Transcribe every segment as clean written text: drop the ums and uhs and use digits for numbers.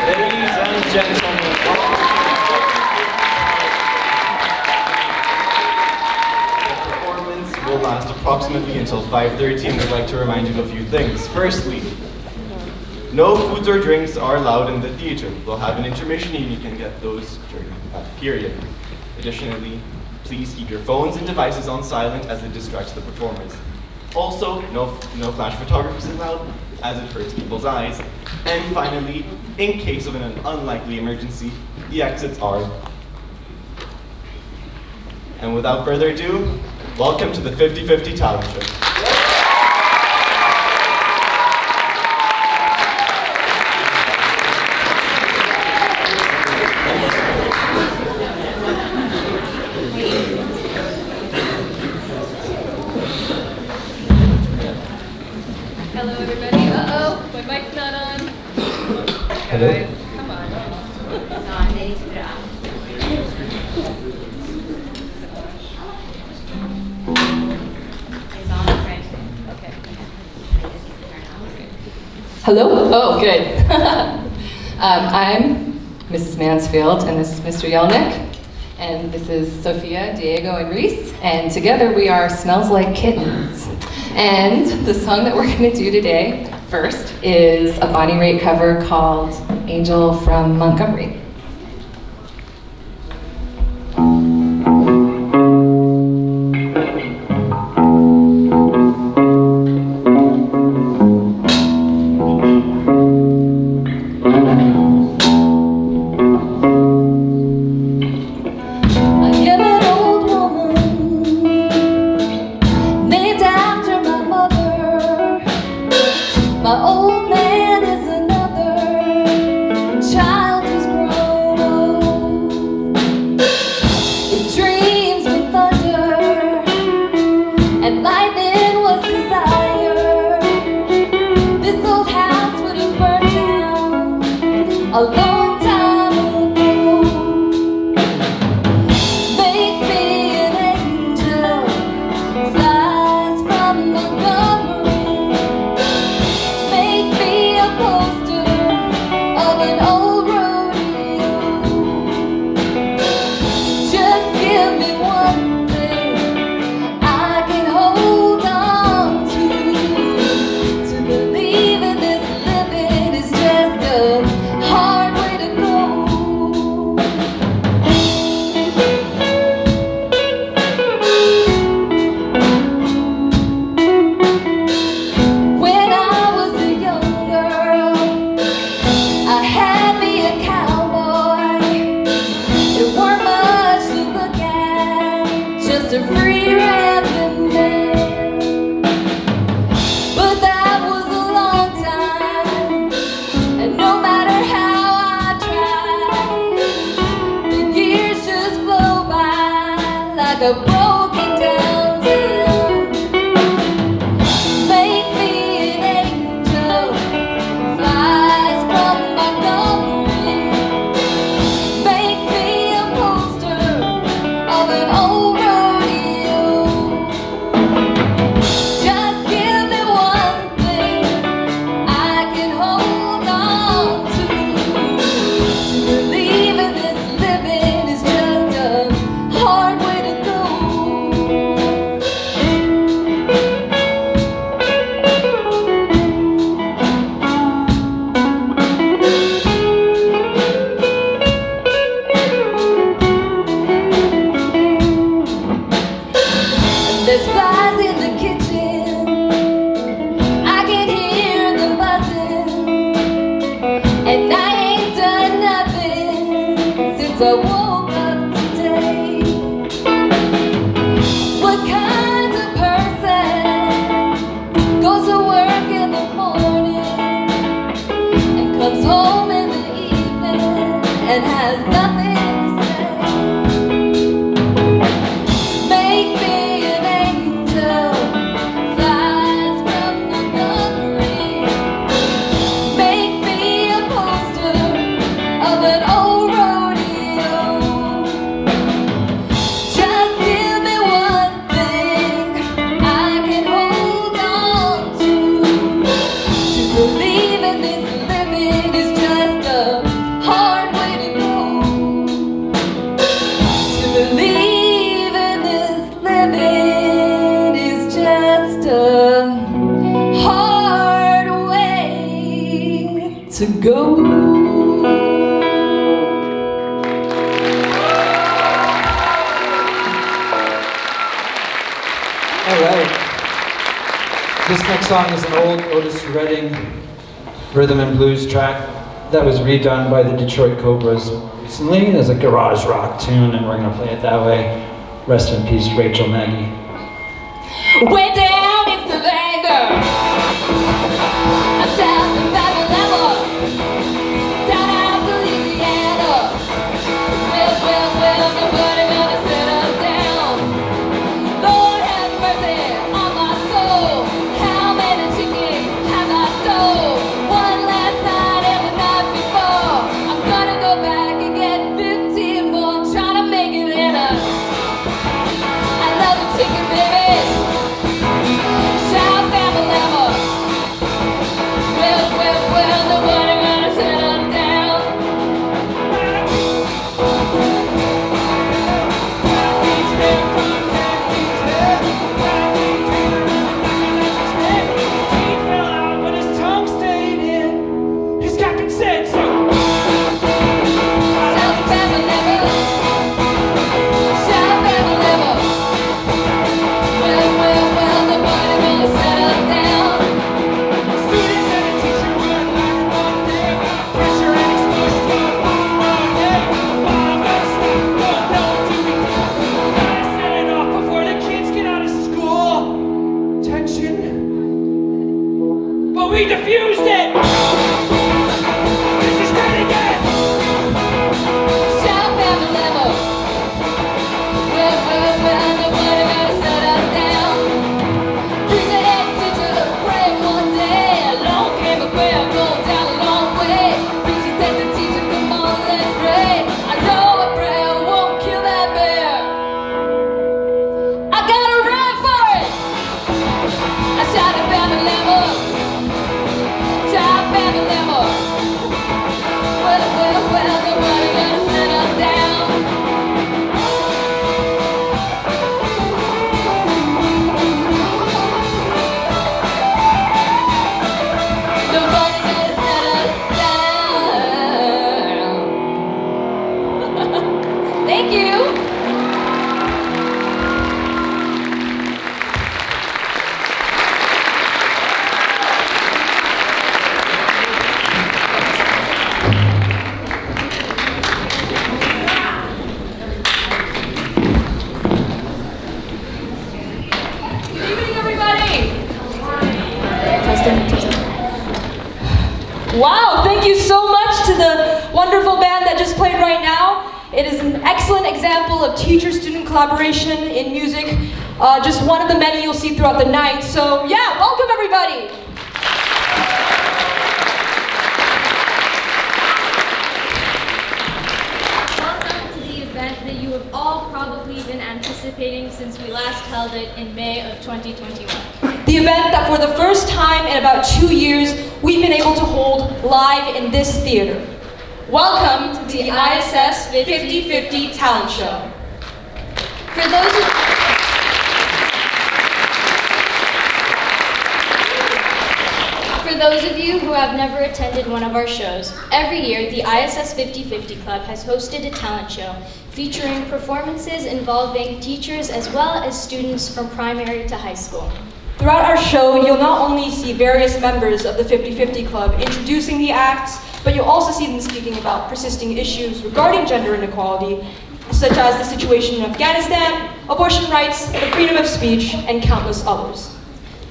Ladies and gentlemen, the performance will last approximately until 5:30, and we'd like to remind you of a few things. Firstly, no foods or drinks are allowed in the theater. We'll have an intermission and you can get those during that period. Additionally, please keep your phones and devices on silent as it distracts the performers. Also, no flash photography is allowed as it hurts people's eyes. And finally, in case of an unlikely emergency, the exits are. And without further ado, welcome to the 50-50 talent show. Hello, everybody. Uh-oh, my mic's not on. Hello. Guys, come on. No, I need to put it on. It's on, right? Okay. Hello? Oh, good. I'm Mrs. Mansfield, and this is Mr. Yelnick, and this is Sophia, Diego, and Reese, and together we are Smells Like Kittens. And the song that we're going to do today, first, is a Bonnie Raitt cover called Angel from Montgomery. My old man is another child who's grown old. It dreams with thunder and lightning was desire. This old house would have burned down a long time ago. Make me an angel, flies from Montgomery. Poster of an old rodeo. Just give me one thing I can hold on to believe in this living is just a hard way to go. When I was a young girl, I had me a cowboy. It weren't much to look at, just a free rambling man. But that was a long time, and no matter how I tried, the years just flow by like a broken down town. Make me an angel, flies from Montgomery. Make me a poster of an old rodeo. Just give me one thing I can hold on to believe in this living is just a hard way to go. There's flies in the kitchen, I can hear them buzzing, and I ain't done nothing since I woke up today. What kind of person goes to work in the morning and comes home in the evening and has nothing to say? Make me an angel, flies from Montgomery. Make me a poster of an old rodeo. Just give me one thing I can hold on to believe in this living is just a All right. This next song is an old Otis Redding rhythm and blues track that was redone by the Detroit Cobras recently as a garage rock tune, and we're going to play it that way. Rest in peace, Rachel Nagy. Way down in Stavanger, I'm south of Alabama, down out to Louisiana. Well, nobody gonna set us down. Lord have mercy on my soul. How many chickens have I stole? One last night and the night before. I'm gonna go back and get 15 more, trying to make it in I love the chicken, baby. South Alabama. Well, nobody gonna set us down. Teeth fell out, but his tongue stayed in. His captain said so. South Alabama. South Alabama. Well, nobody gonna set us down. Students and a teacher were like one day. Pressure and explosions going one day. Bomb and stuff, no doing. Gotta set it off before the kids get out of school. Tension. But we diffused it. This is great again. South Alabama. Well, nobody gonna set us down. Preacher and teacher prayed one day. Along came a bear going down a long way. Preacher said to teacher, come on, let's pray. I know a prayer won't kill that bear. I gotta run for it. I shot a Alabama. South Alabama. Well, nobody gonna set us down. Nobody gonna set us down. Thank you. Good evening, everybody. Testing. Wow, thank you so much to the wonderful band that just played right now. It is an excellent example of teacher-student collaboration in music. Just one of the many you'll see throughout the night. So yeah, welcome everybody. Welcome to the event that you have all probably been anticipating since we last held it in May of 2021. The event that for the first time in about 2 years, we've been able to hold live in this theater. Welcome to the ISS 50/50 Talent Show. For those of you who have never attended one of our shows, every year the ISS 50/50 Club has hosted a talent show featuring performances involving teachers as well as students from primary to high school. Throughout our show, you'll not only see various members of the 50/50 Club introducing the acts, but you'll also see them speaking about persisting issues regarding gender inequality, such as the situation in Afghanistan, abortion rights, the freedom of speech, and countless others.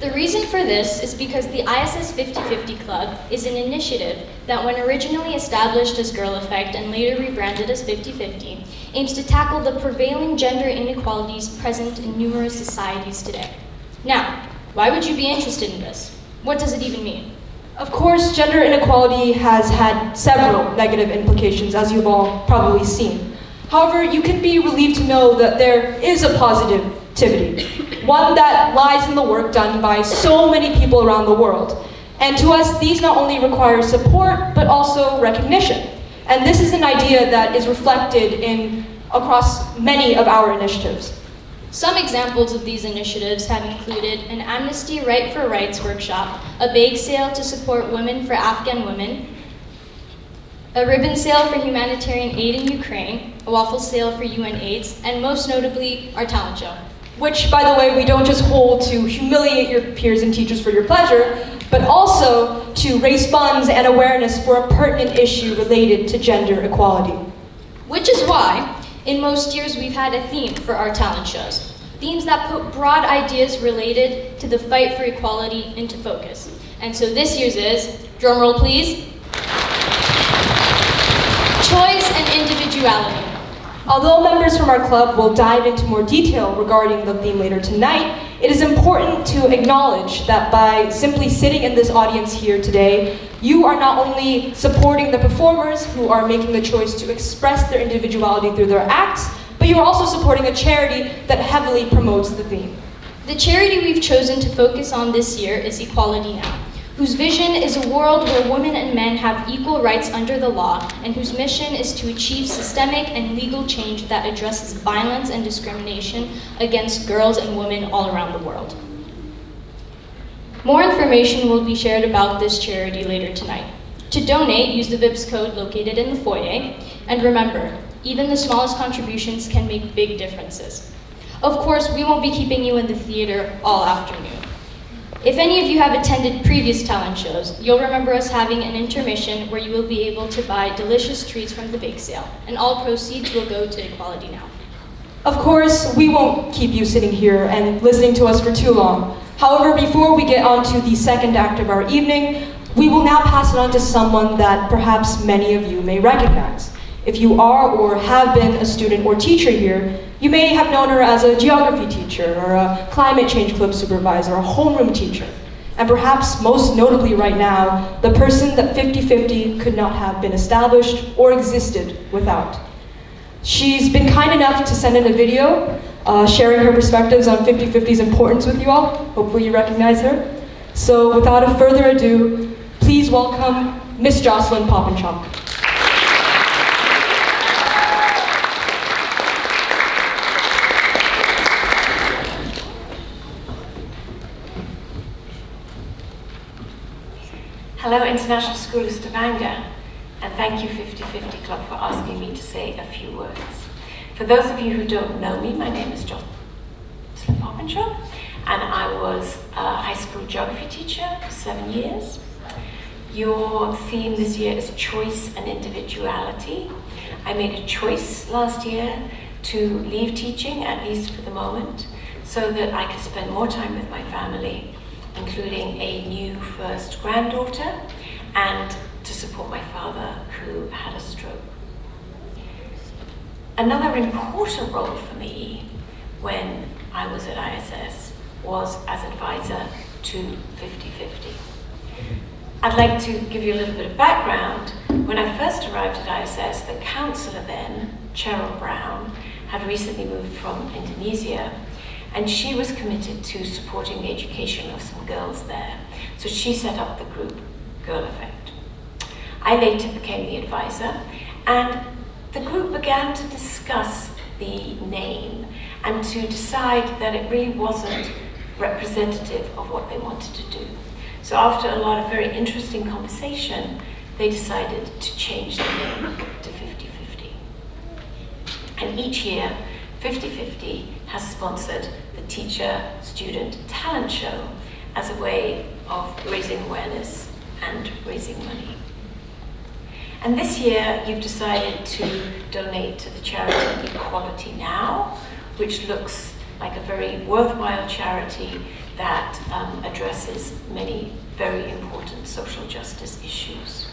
The reason for this is because the ISS 50/50 Club is an initiative that, when originally established as Girl Effect and later rebranded as 50/50, aims to tackle the prevailing gender inequalities present in numerous societies today. Now, why would you be interested in this? What does it even mean? Of course, gender inequality has had several negative implications, as you've all probably seen. However, you can be relieved to know that there is a positivity, one that lies in the work done by so many people around the world. And to us, these not only require support, but also recognition. And this is an idea that is reflected across many of our initiatives. Some examples of these initiatives have included an Amnesty Right for Rights workshop, a bake sale to support women for Afghan Women, a ribbon sale for humanitarian aid in Ukraine, a waffle sale for UN AIDS, and most notably, our talent show. Which, by the way, we don't just hold to humiliate your peers and teachers for your pleasure, but also to raise funds and awareness for a pertinent issue related to gender equality. Which is why, in most years, we've had a theme for our talent shows. Themes that put broad ideas related to the fight for equality into focus. And so this year's is, drumroll please, choice and individuality. Although members from our club will dive into more detail regarding the theme later tonight, it is important to acknowledge that by simply sitting in this audience here today, you are not only supporting the performers who are making the choice to express their individuality through their acts, but you are also supporting a charity that heavily promotes the theme. The charity we've chosen to focus on this year is Equality Now, whose vision is a world where women and men have equal rights under the law, and whose mission is to achieve systemic and legal change that addresses violence and discrimination against girls and women all around the world. More information will be shared about this charity later tonight. To donate, use the VIPS code located in the foyer, and remember, even the smallest contributions can make big differences. Of course, we won't be keeping you in the theater all afternoon. If any of you have attended previous talent shows, you'll remember us having an intermission where you will be able to buy delicious treats from the bake sale, and all proceeds will go to Equality Now. Of course, we won't keep you sitting here and listening to us for too long. However, before we get on to the second act of our evening, we will now pass it on to someone that perhaps many of you may recognize. If you are or have been a student or teacher here, you may have known her as a geography teacher or a climate change club supervisor, a homeroom teacher, and perhaps most notably right now, the person that 50/50 could not have been established or existed without. She's been kind enough to send in a video sharing her perspectives on 50/50's importance with you all. Hopefully you recognize her. So without a further ado, please welcome Miss Jocelyn Poppinchok. Hello, International School of Stavanger, and thank you 50/50 Club for asking me to say a few words. For those of you who don't know me, my name is Jocelyn Poppinchok, and I was a high school geography teacher for 7 years. Your theme this year is choice and individuality. I made a choice last year to leave teaching, at least for the moment, so that I could spend more time with my family, including a new first granddaughter, and to support my father who had a stroke. Another important role for me when I was at ISS was as advisor to 50/50. I'd like to give you a little bit of background. When I first arrived at ISS, the counselor then, Cheryl Brown, had recently moved from Indonesia, and she was committed to supporting the education of some girls there. So she set up the group Girl Effect. I later became the advisor, and the group began to discuss the name and to decide that it really wasn't representative of what they wanted to do. So after a lot of very interesting conversation, they decided to change the name to 50/50. And each year, 50/50 has sponsored the Teacher-Student Talent Show as a way of raising awareness and raising money. And this year, you've decided to donate to the charity Equality Now, which looks like a very worthwhile charity that addresses many very important social justice issues.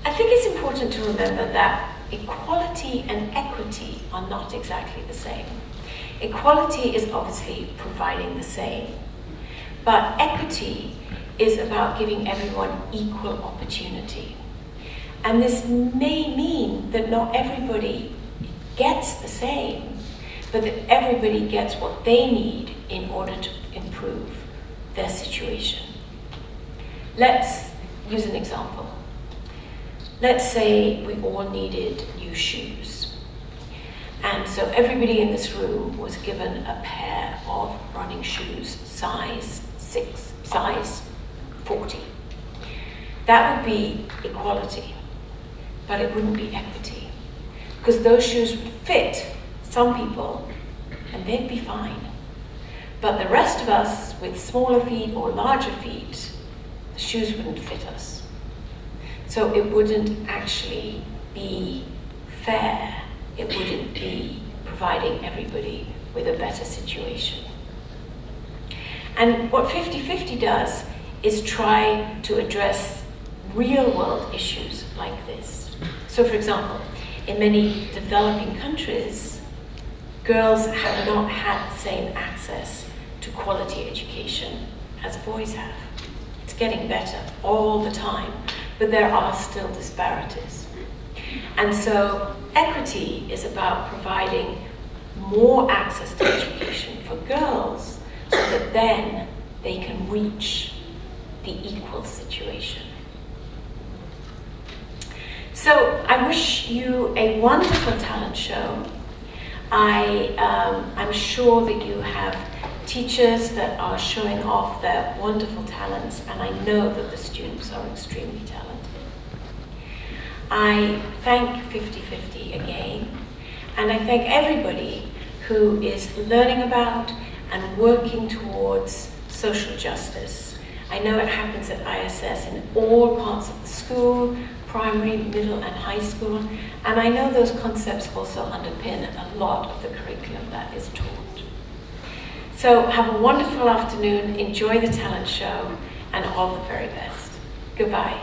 I think it's important to remember that equality and equity are not exactly the same. Equality is obviously providing the same, but equity is about giving everyone equal opportunity. And this may mean that not everybody gets the same, but that everybody gets what they need in order to improve their situation. Let's use an example. Let's say we all needed new shoes. And so everybody in this room was given a pair of running shoes, size 40. that would be equality, but it wouldn't be equity. Because those shoes would fit some people and they'd be fine. But the rest of us with smaller feet or larger feet, the shoes wouldn't fit us. So it wouldn't actually be fair. It wouldn't be providing everybody with a better situation. And what 50-50 does is try to address real world issues like this. So for example, in many developing countries, girls have not had the same access to quality education as boys have. It's getting better all the time, but there are still disparities. And so equity is about providing more access to education for girls so that then they can reach the equal situation. So I wish you a wonderful talent show. I'm sure that you have teachers that are showing off their wonderful talents, and I know that the students are extremely talented. I thank 50-50 again, and I thank everybody who is learning about and working towards social justice. I know it happens at ISS in all parts of the school, primary, middle, and high school, and I know those concepts also underpin a lot of the curriculum that is taught. So have a wonderful afternoon, enjoy the talent show, and all the very best. Goodbye.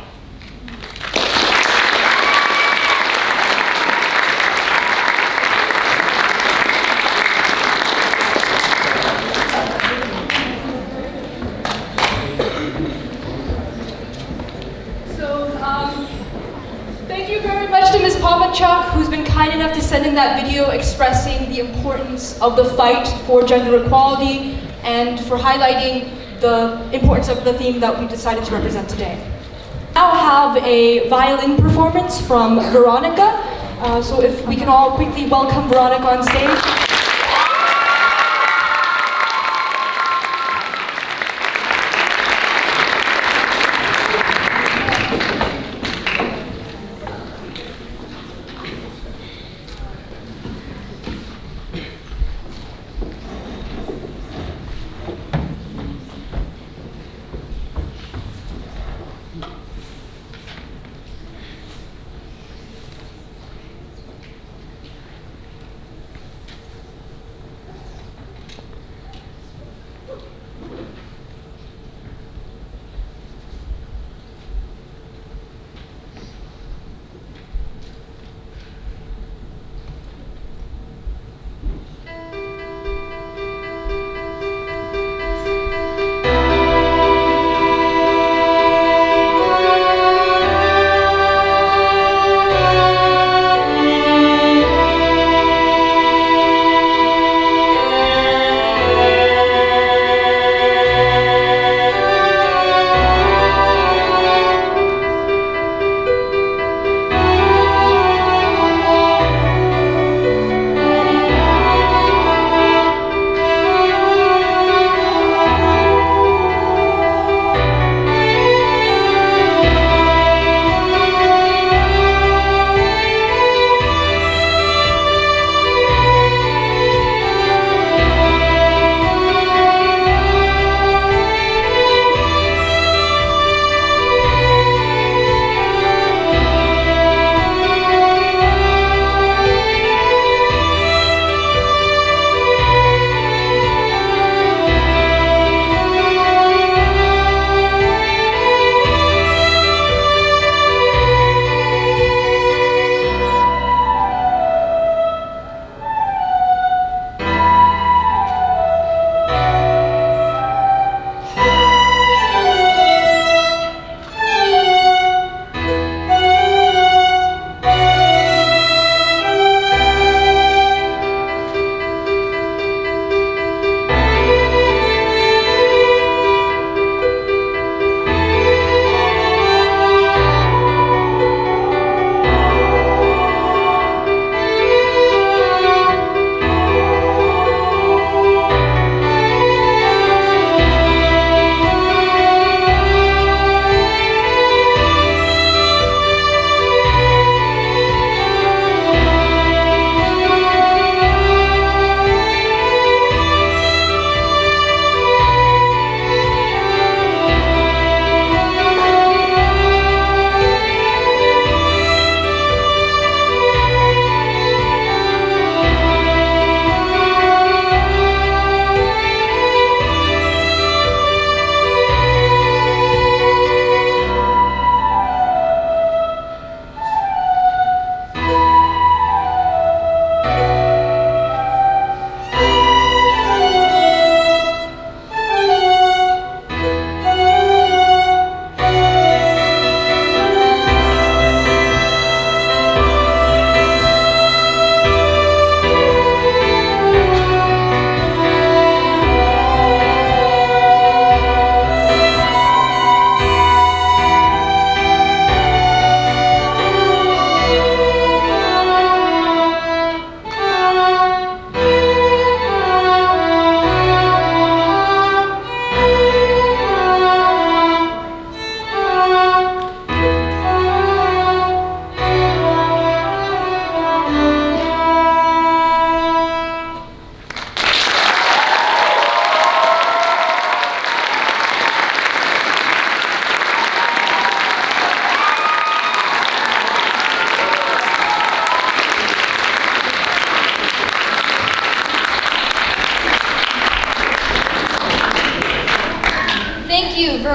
Thank you very much to Ms. Papachuk, who's been kind enough to send in that video expressing the importance of the fight for gender equality and for highlighting the importance of the theme that we decided to represent today. Now have a violin performance from Veronica. So if we can all quickly welcome Veronica on stage.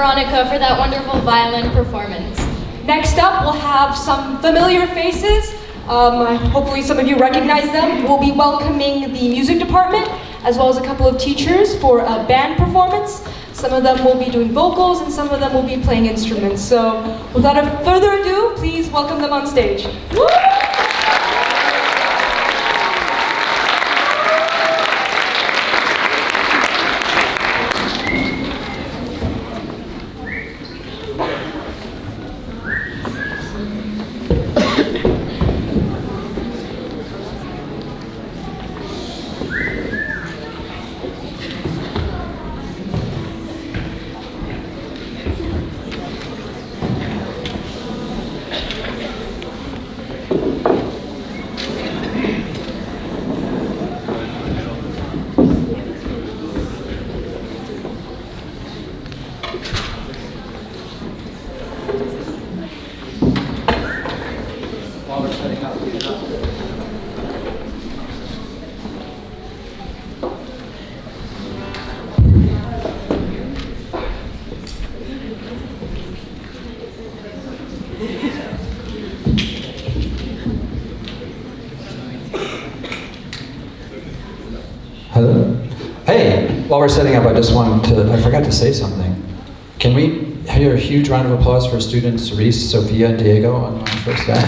Veronica for that wonderful violin performance. Next up, we'll have some familiar faces. Hopefully some of you recognize them. We'll be welcoming the music department, as well as a couple of teachers for a band performance. Some of them will be doing vocals, and some of them will be playing instruments. So without further ado, please welcome them on stage. Woo! Hello? Hey, while we're setting up, I forgot to say something. Can we hear a huge round of applause for students Reese, Sophia, and Diego on the first day?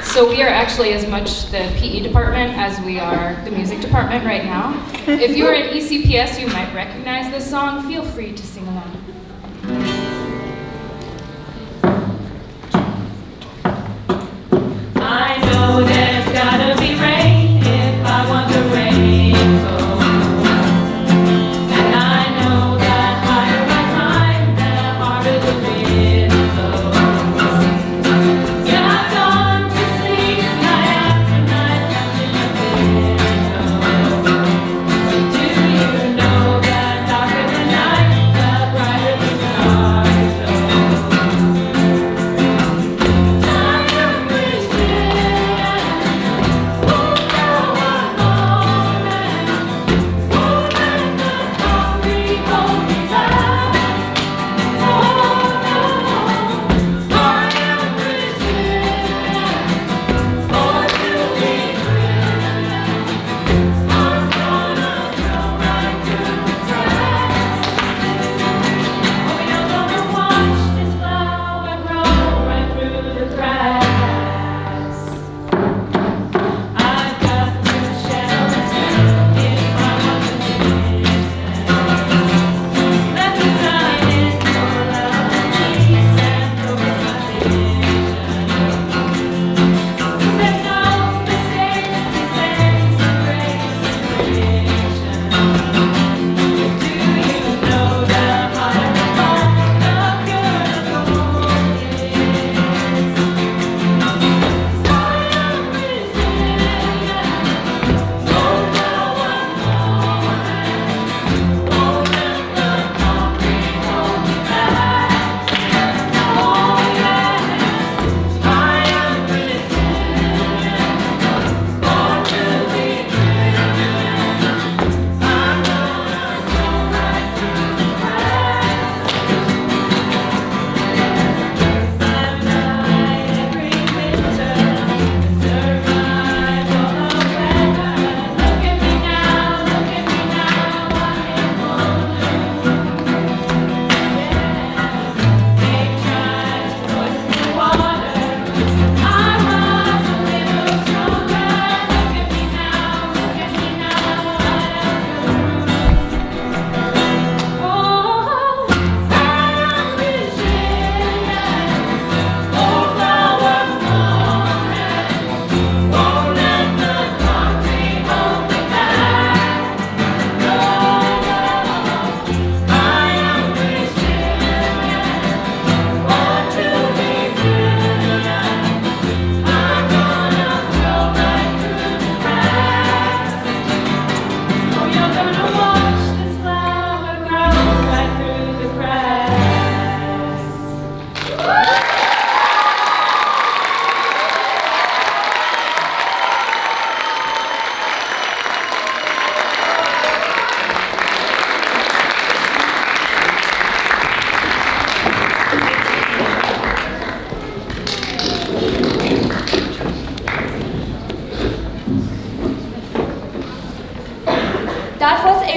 So we are actually as much the PE department as we are the music department right now. If you are in ECPS, you might recognize this song. Feel free to sing along. I know there's gotta be rain if I want the rainbow. And I know that higher I climb, the harder the wind blows. Yeah, I've gone to sleep night after night watching the window. Do you know that darker the night, the brighter the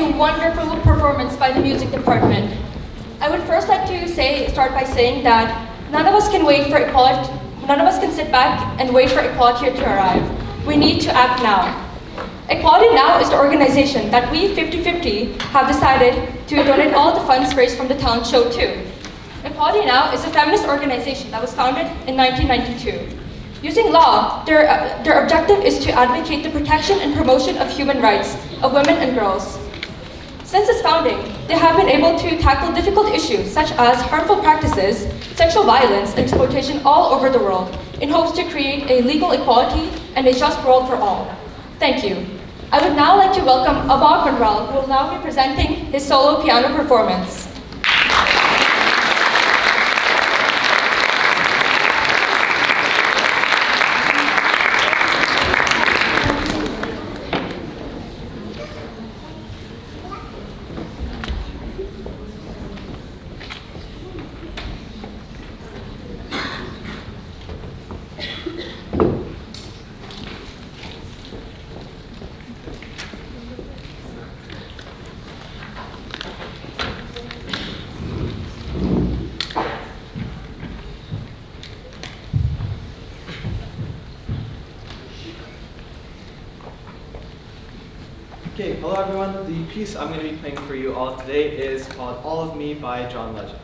a wonderful performance by the music department. I would first like to start by saying that none of us can wait for equality. None of us can sit back and wait for equality to arrive. We need to act now. Equality Now is the organization that we 50/50 have decided to donate all the funds raised from the talent show to. Equality Now is a feminist organization that was founded in 1992. Using law, their objective is to advocate the protection and promotion of human rights of women and girls. Since its founding, they have been able to tackle difficult issues such as harmful practices, sexual violence, and exploitation all over the world in hopes to create a legal equality and a just world for all. Thank you. I would now like to welcome Abog Monreal, who will now be presenting his solo piano performance. Okay, hello everyone. The piece I'm going to be playing for you all today is called All of Me by John Legend.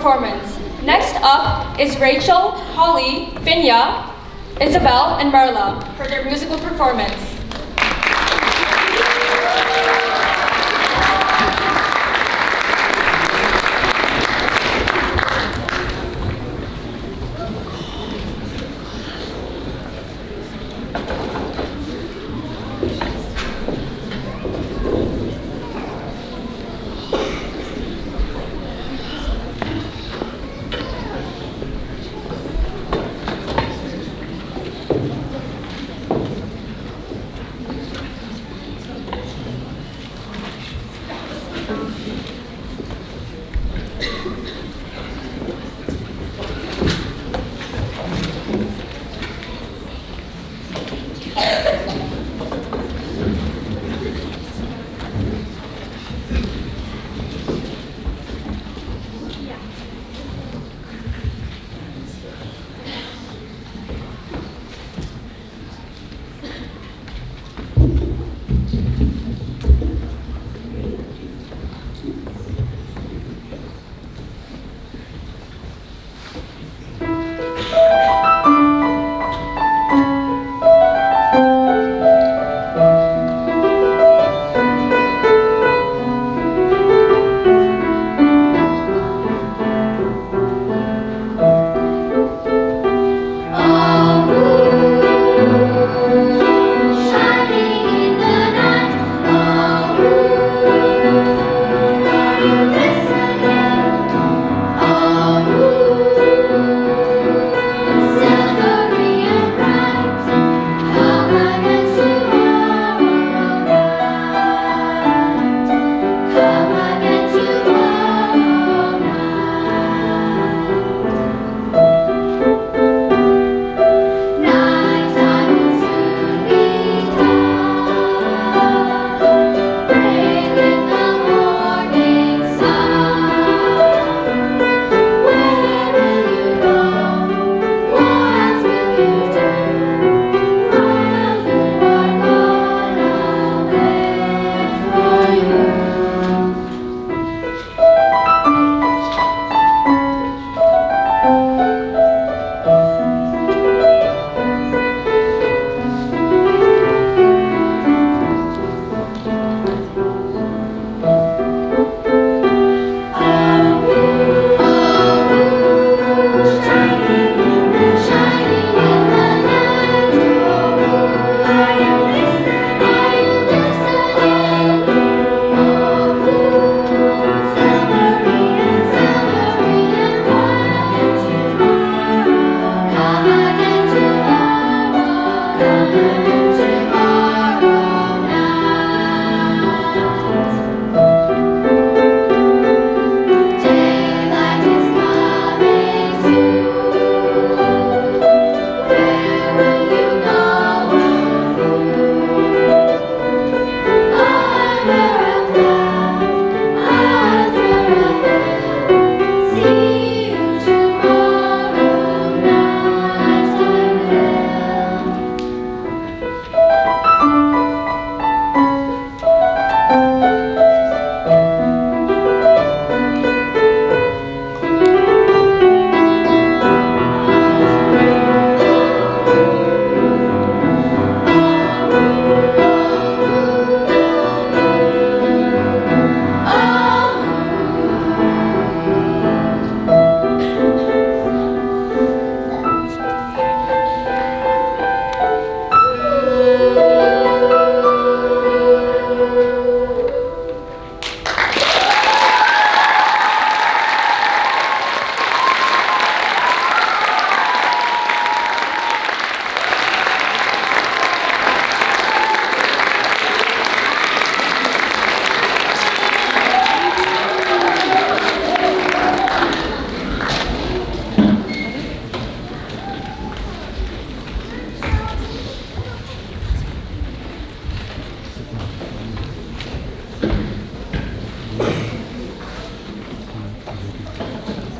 performance. Next up is Rachel, Holly, Finya, Isabel, and Marla for their musical performance.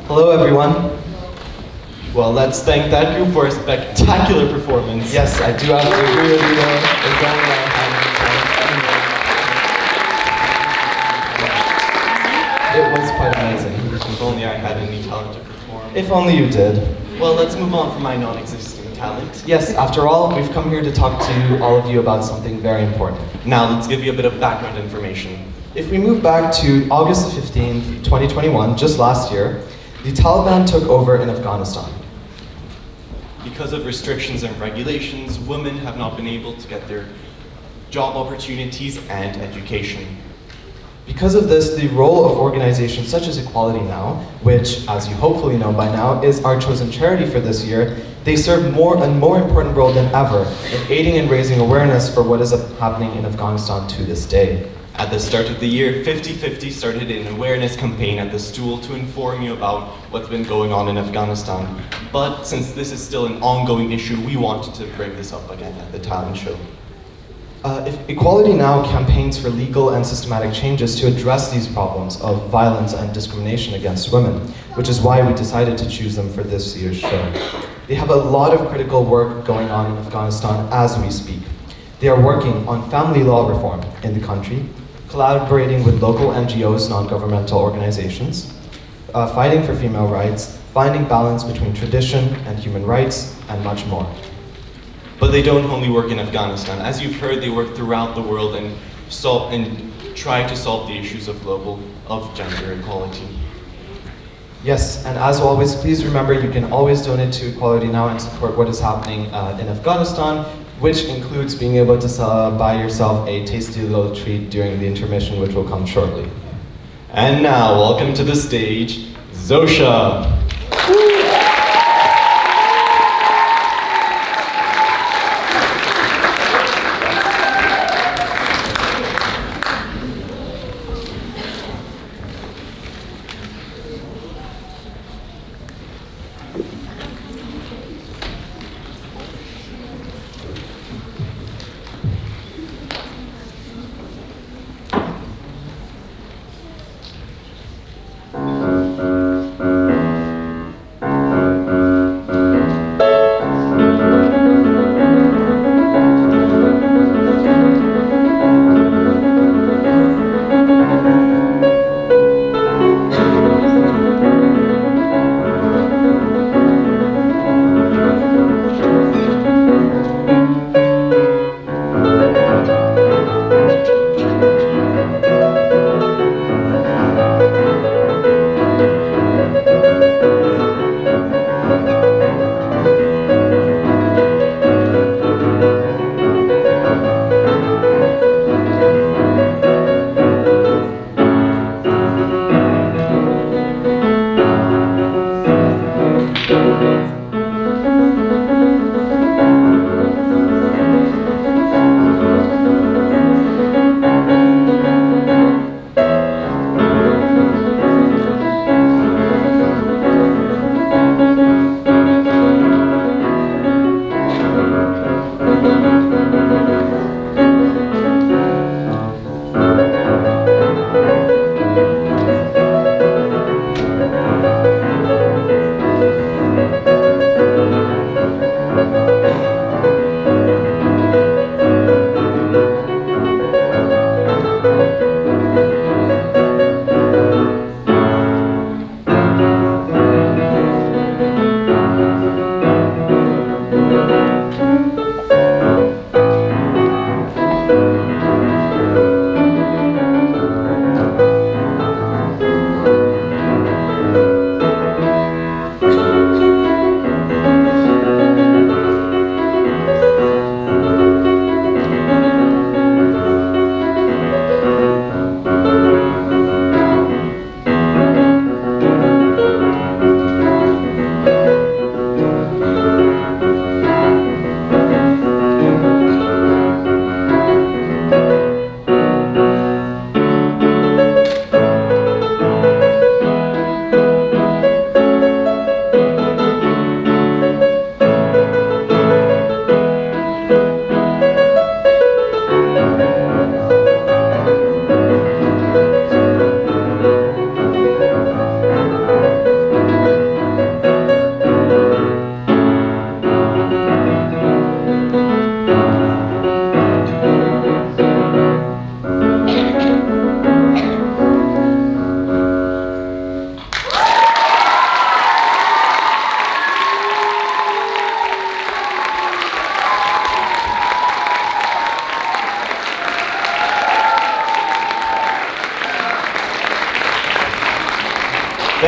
Hello, everyone. Well, let's thank that group for a spectacular performance. Yes, I do have to agree with you there. It was quite amazing. If only I had any talent. If only you did. Well, let's move on from my non-existing talent. Yes, after all, we've come here to talk to all of you about something very important. Now, let's give you a bit of background information. If we move back to August the 15th, 2021, just last year, the Taliban took over in Afghanistan. Because of restrictions and regulations, women have not been able to get their job opportunities and education. Because of this, the role of organizations such as Equality Now, which, as you hopefully know by now, is our chosen charity for this year, they serve a more important role than ever in aiding and raising awareness for what is happening in Afghanistan to this day. At the start of the year, 50/50 started an awareness campaign at the Stool to inform you about what's been going on in Afghanistan. But since this is still an ongoing issue, we wanted to bring this up again at the talent show. If Equality Now campaigns for legal and systematic changes to address these problems of violence and discrimination against women, which is why we decided to choose them for this year's show. They have a lot of critical work going on in Afghanistan as we speak. They are working on family law reform in the country, collaborating with local NGOs, non-governmental organizations, fighting for female rights, finding balance between tradition and human rights, and much more. But they don't only work in Afghanistan. As you've heard, they work throughout the world and try to solve the issues of gender equality. Yes, and as always, please remember you can always donate to Equality Now and support what is happening in Afghanistan, which includes being able to buy yourself a tasty little treat during the intermission, which will come shortly. And now, welcome to the stage, Zosha.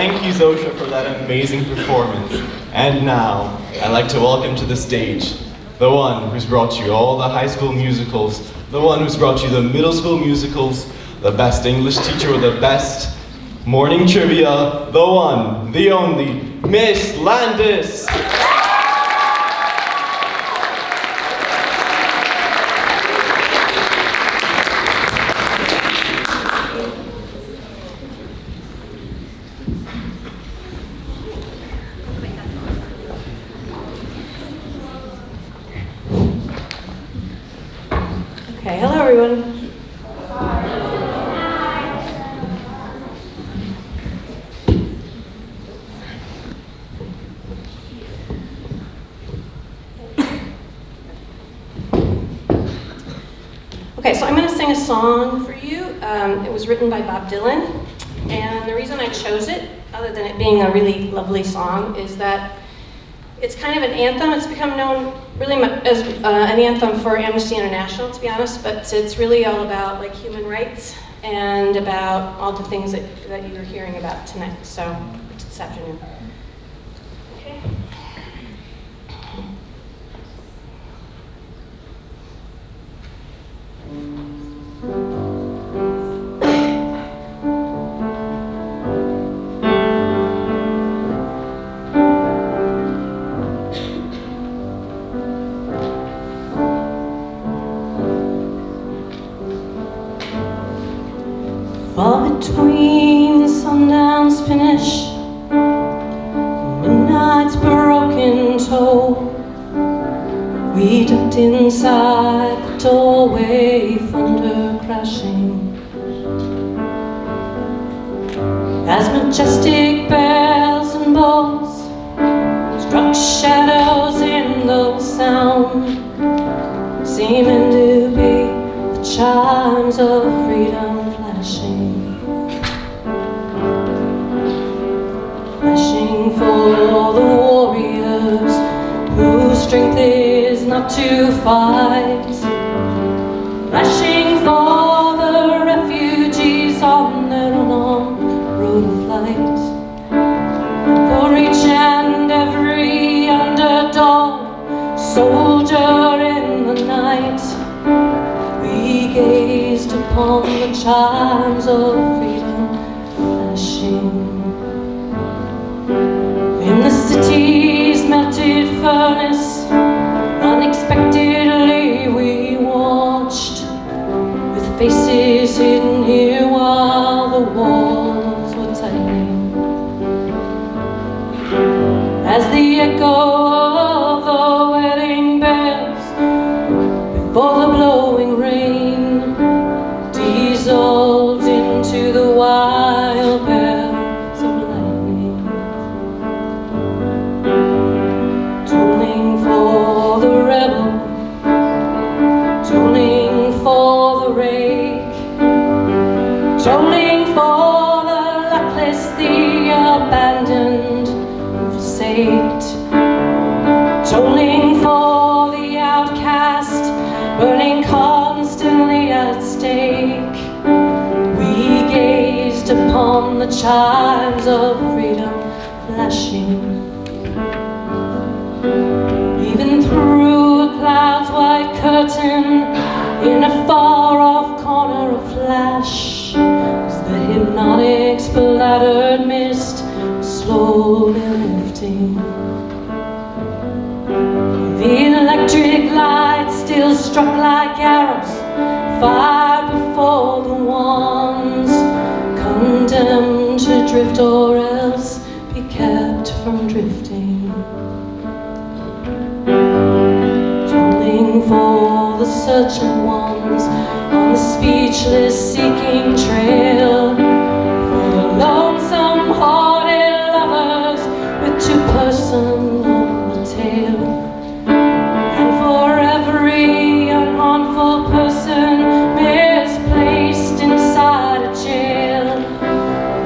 Thank you, Zosha, for that amazing performance. And now, I'd like to welcome to the stage the one who's brought you all the high school musicals, the one who's brought you the middle school musicals, the best English teacher with the best morning trivia, the one, the only, Miss Landis. Okay, hello everyone. Okay, so I'm going to sing a song for you. It was written by Bob Dylan, and the reason I chose it, other than it being a really lovely song, is that it's kind of an anthem. It's become known really as an anthem for Amnesty International, to be honest, but it's really all about like human rights and about all the things that you're hearing about tonight, so this afternoon. Okay. Fall between the sundown's finish, midnight's broken toll. We ducked inside the doorway, thunder crashing. As majestic bells and bowls struck shadows in the sound, seeming to be the chimes of freedom. Flashing for the warriors whose strength is not to fight. Flashing for the refugees on their long road of flight. For each and every underdog, soldier in the night, we gazed upon the chimes of freedom flashing. In the city's melted furnace, unexpectedly we watched, with faces hidden here while the walls were tightening. As the echo of the wedding bells before the blowing rain dissolved into the wild bells of lightning, tolling for the rebel, tolling for the rake, tolling for the luckless, the abandoned and forsaked, tolling for the outcast, burning constantly at stake. We gazed upon the chimes of freedom flashing. Even through a cloud's white curtain, in a far-off corner a flash, as the hypnotic splattered mist was slowly lifting. The electric light still struck like arrows, fired before the ones condemned to drift or else be kept from drifting. Tolling for the searching ones on the speechless seeking trail, for the lonesome hearted lovers with two-person on the tail. For every unharmful person misplaced inside a jail,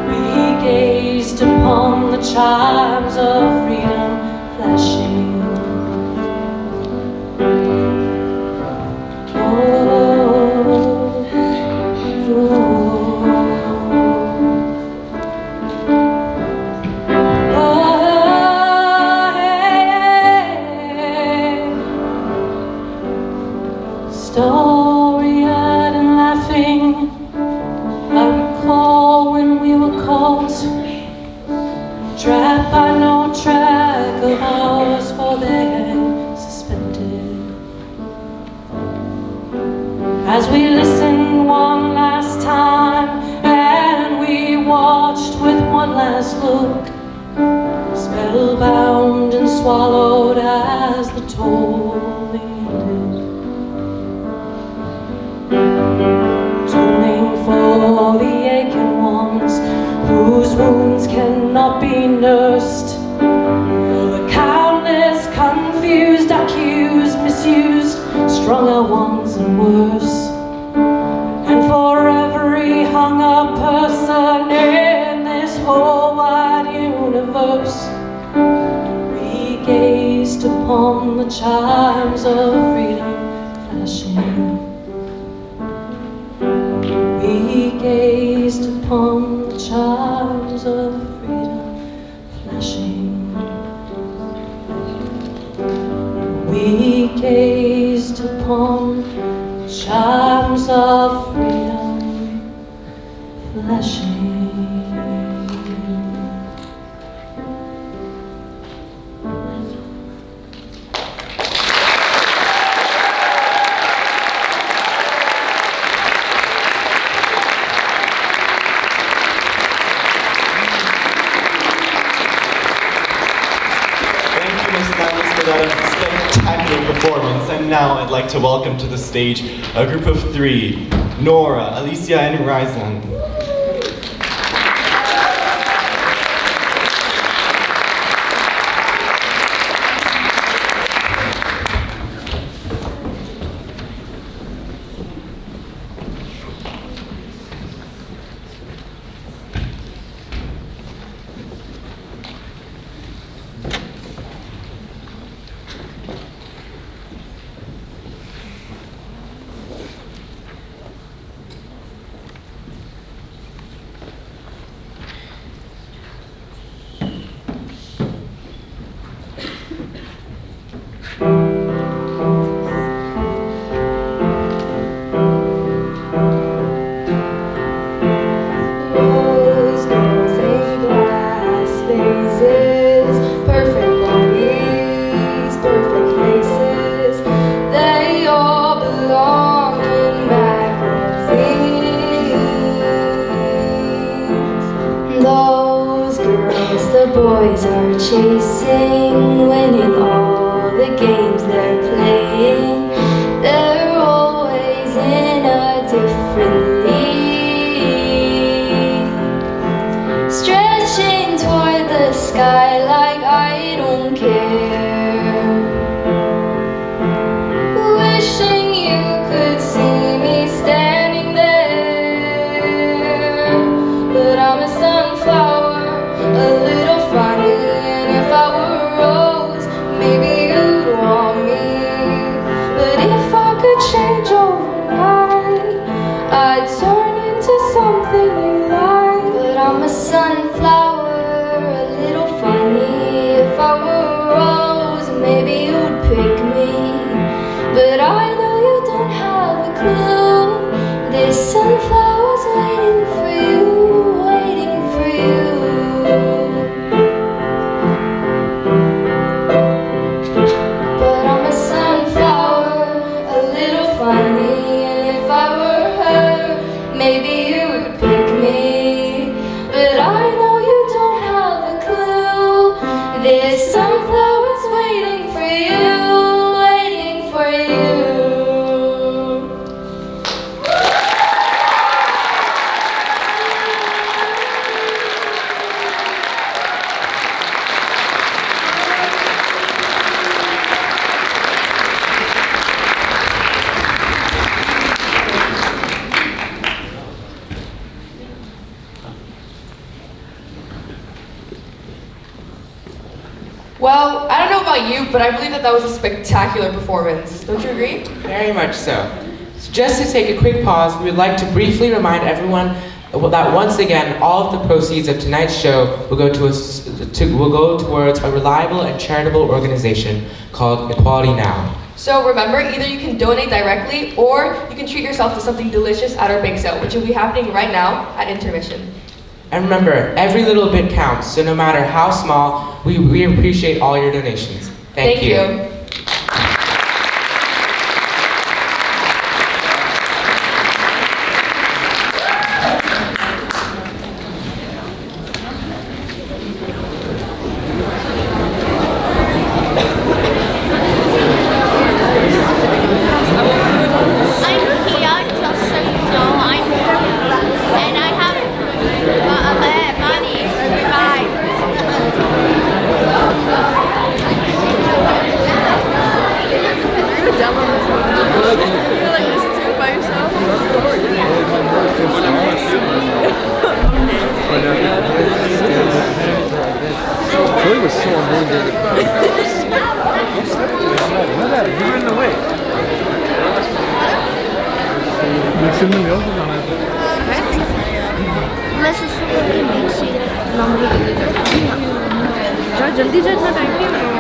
we gazed upon the chimes of freedom flashing. of hours for they hang suspended. As we listened one last time and we watched with one last look, spellbound and swallowed as the tolling ended. Tolling for the aching ones whose wounds cannot be nursed, for the countless confused, accused, misused, strung out ones and worse, and for every hung up person in this whole wide universe. We gazed upon the chimes of freedom flashing. We gazed upon the chimes of freedom flashing. We gazed upon chimes of freedom flashing. Spectacular performance, and now I'd like to welcome to the stage a group of three: Nora, Alicia, and Ryzan. Boys are chasing, winning all the games they're playing. They're always in a different league, stretching toward the sky like I don't care, wishing you could see me standing there. But I'm a sunflower, a little funny, and if I were a rose, maybe you'd want me. But if I could change overnight, I'd turn into something you like. But I'm a sunflower, a little funny. If I were a rose, maybe you'd pick me. But I know you don't have a clue. This sunflower's waiting for you, waiting for you. Maybe you would pick me, but I know you don't have a clue. There's sunflowers waiting for you, waiting for you. Well, I don't know about you, but I believe that was a spectacular performance. Don't you agree? Very much so. So just to take a quick pause, we would like to briefly remind everyone that once again, all of the proceeds of tonight's show will go towards a reliable and charitable organization called Equality Now. So remember, either you can donate directly or you can treat yourself to something delicious at our bake sale, which will be happening right now at intermission. And remember, every little bit counts, so no matter how small, we appreciate all your donations. Thank you. Joey was so annoyed that you're in the way. मैं सुसुम के बीच से number ले जाती हूँ। जा जल्दी जा, इतना टाइम नहीं है।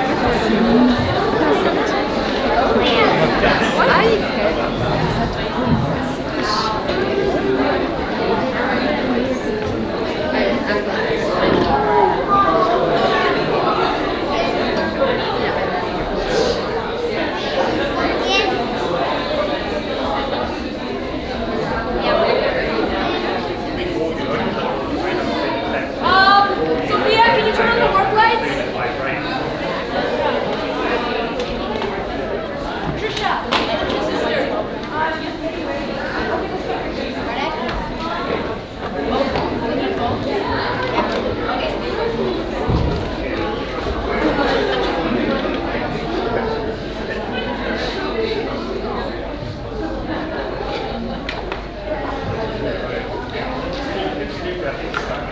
Sophia, can you turn on the work lights? Trisha, sister.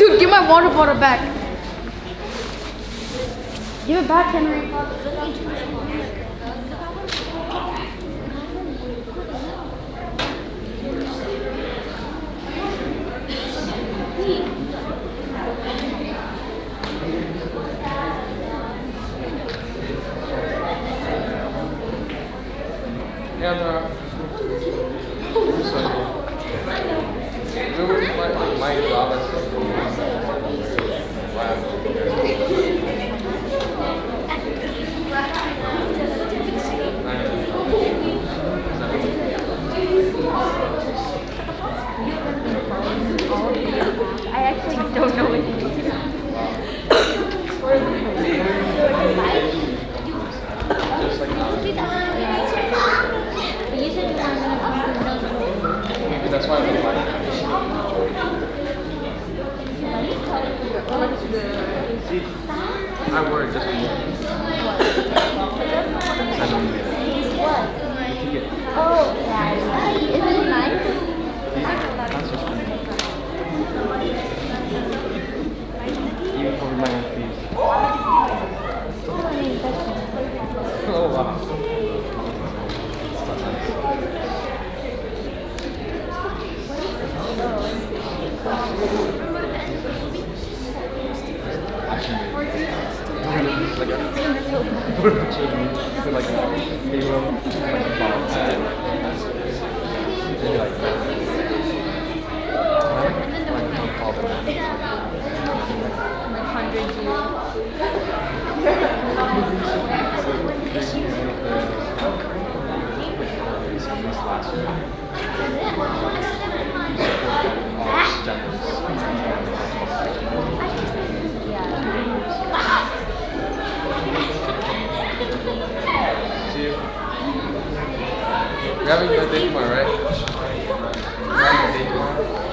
Dude, give my water bottle back. Give it back, Henry. My job is I actually don't know what that's why I like I work just Oh, yeah. Isn't it nice? even for my own fees. Oh wow. You're having a day tomorrow, right? You're having a day tomorrow?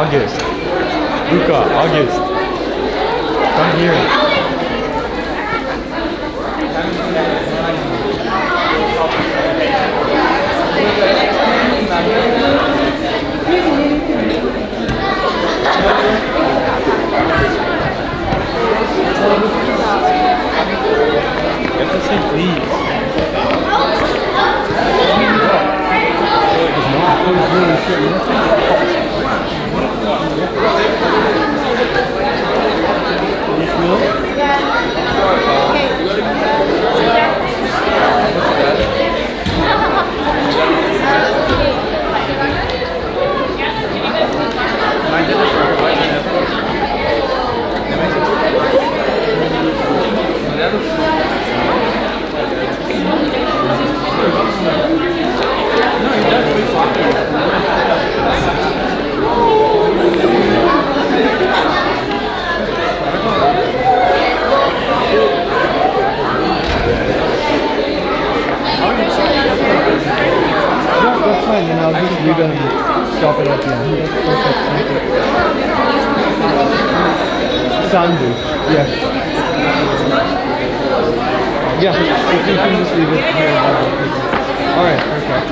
August. Luca, August. Come here. You have to say please. That's fine, then I'll just leave and stop it at the end. That's perfect, thank you. Sandu, yeah. Yeah, if you can just leave it here. Alright, perfect.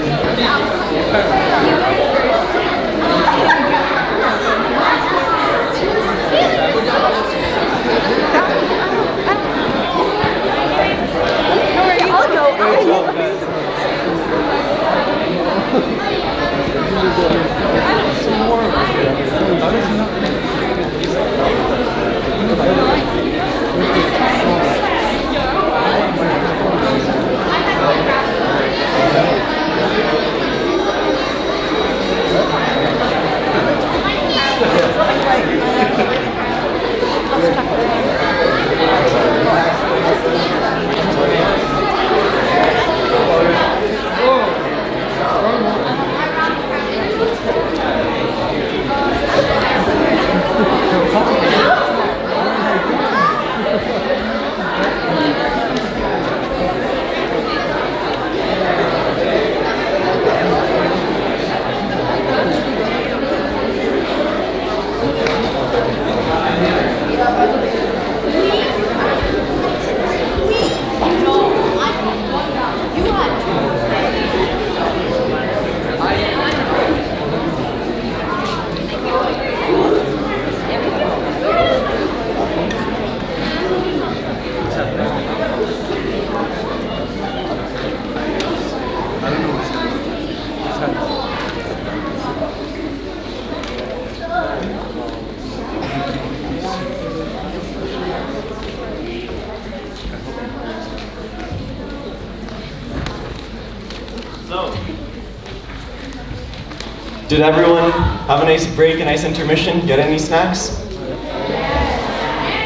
Did everyone have a nice break, a nice intermission? Get any snacks?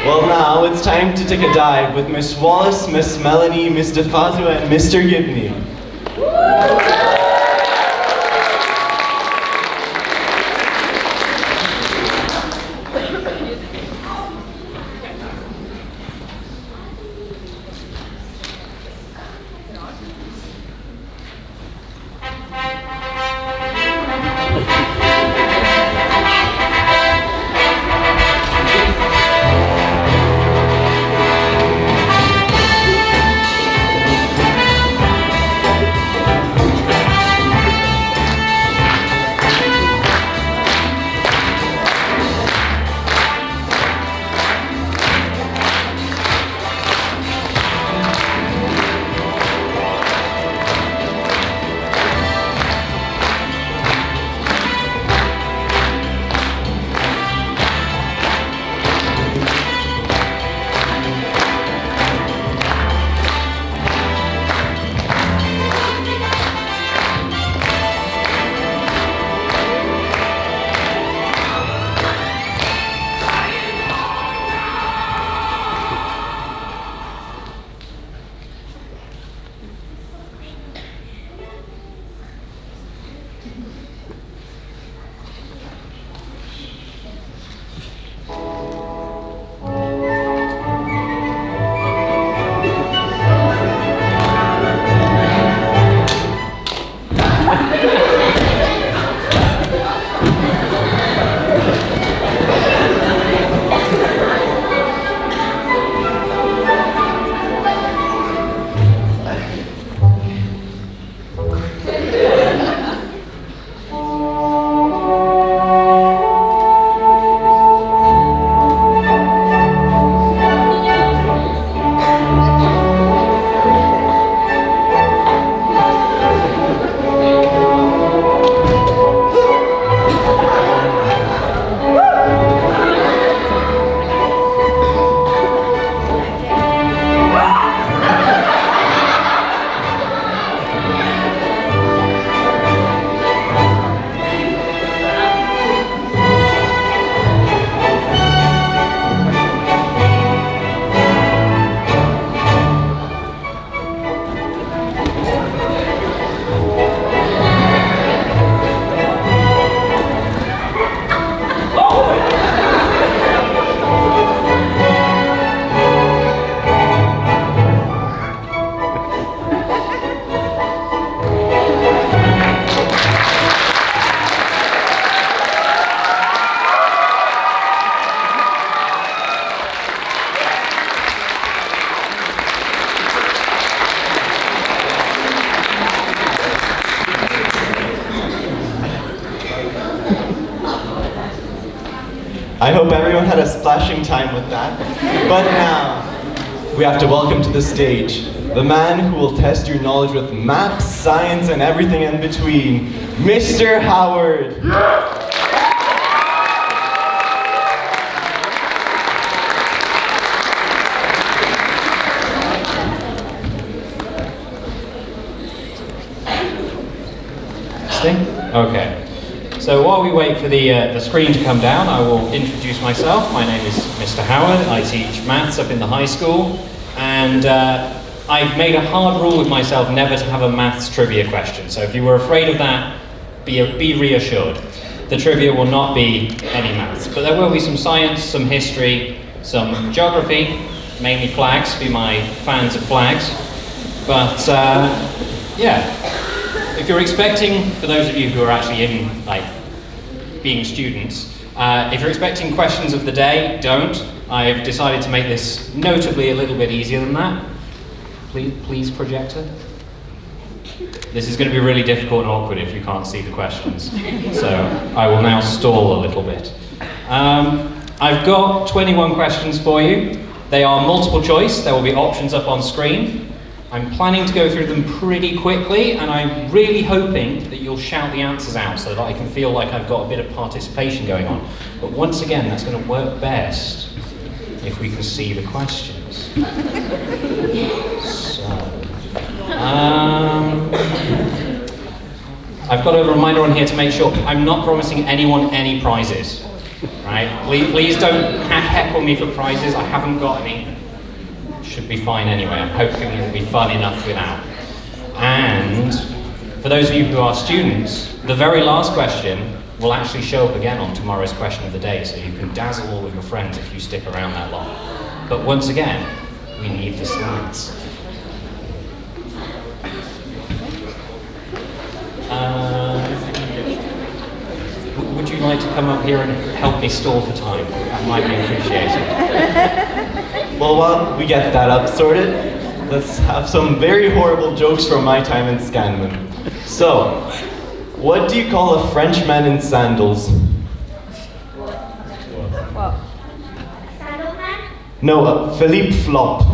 Well, now it's time to take a dive with Miss Wallace, Miss Melanie, Miss DeFazio, and Mr. Gibney. I hope everyone had a splashing time with that. But now, we have to welcome to the stage the man who will test your knowledge with maps, science, and everything in between, Mr. Howard. Okay. So while we wait for the screen to come down, I will introduce myself. My name is Mr. Howard. I teach maths up in the high school, and I've made a hard rule with myself never to have a maths trivia question. So if you were afraid of that, be reassured. The trivia will not be any maths, but there will be some science, some history, some geography, mainly flags for my fans of flags. But yeah. If you're expecting, for those of you who are actually in, being students, if you're expecting questions of the day, don't. I've decided to make this notably a little bit easier than that. Please, projector. This is going to be really difficult and awkward if you can't see the questions. So I will now stall a little bit. I've got 21 questions for you. They are multiple choice. There will be options up on screen. I'm planning to go through them pretty quickly, and I'm really hoping that you'll shout the answers out so that I can feel like I've got a bit of participation going on. But once again, that's going to work best if we can see the questions. So, I've got a reminder on here to make sure I'm not promising anyone any prizes. Right? Please don't heckle me for prizes. I haven't got any. Should be fine anyway. I'm hoping it'll be fun enough without. And for those of you who are students, the very last question will actually show up again on tomorrow's question of the day, so you can dazzle all of your friends if you stick around that long. But once again, we need the slides. Would you like to come up here and help me stall for time? That might be appreciated. Well, while we get that up sorted, let's have some very horrible jokes from my time in Scanman. So, what do you call a French man in sandals? What? Sandalman? No, Philippe Flop.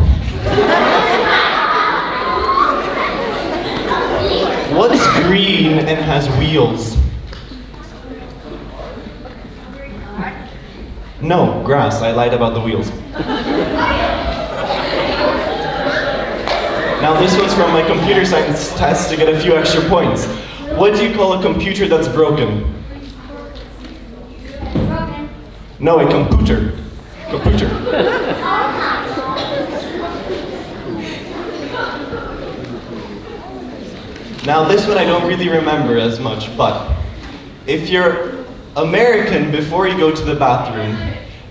What's green and has wheels? No, grass. I lied about the wheels. Now this one's from my computer science test to get a few extra points. What do you call a computer that's broken? Broken. No, a computer. Computer. Now this one I don't really remember as much, but if you're American before you go to the bathroom,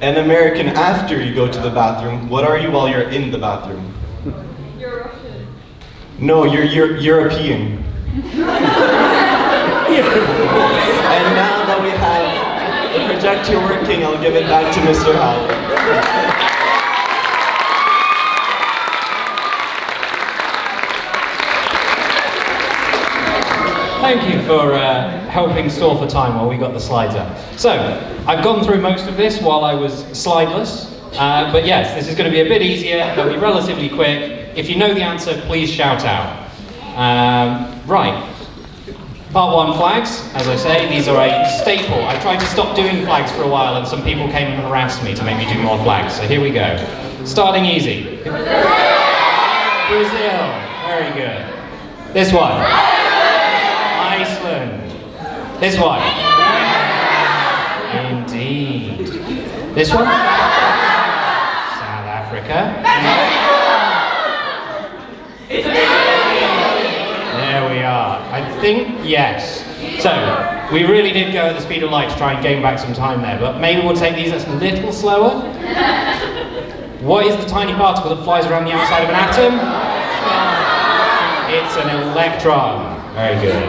and American after you go to the bathroom, what are you while you're in the bathroom? You're Russian. No, you're European. And now that we have the projector working, I'll give it back to Mr. Howard. Thank you for helping stall for time while we got the slides up. So, I've gone through most of this while I was slideless, but yes, this is going to be a bit easier, it'll be relatively quick. If you know the answer, please shout out. Right. Part 1, flags. As I say, these are a staple. I tried to stop doing flags for a while and some people came and harassed me to make me do more flags, so here we go. Starting easy. Brazil. Very good. This one. Iceland. This one. Indeed. This one. South Africa. There we are. I think yes. So, we really did go at the speed of light to try and gain back some time there, but maybe we'll take these a little slower. What is the tiny particle that flies around the outside of an atom? It's an electron. Very good.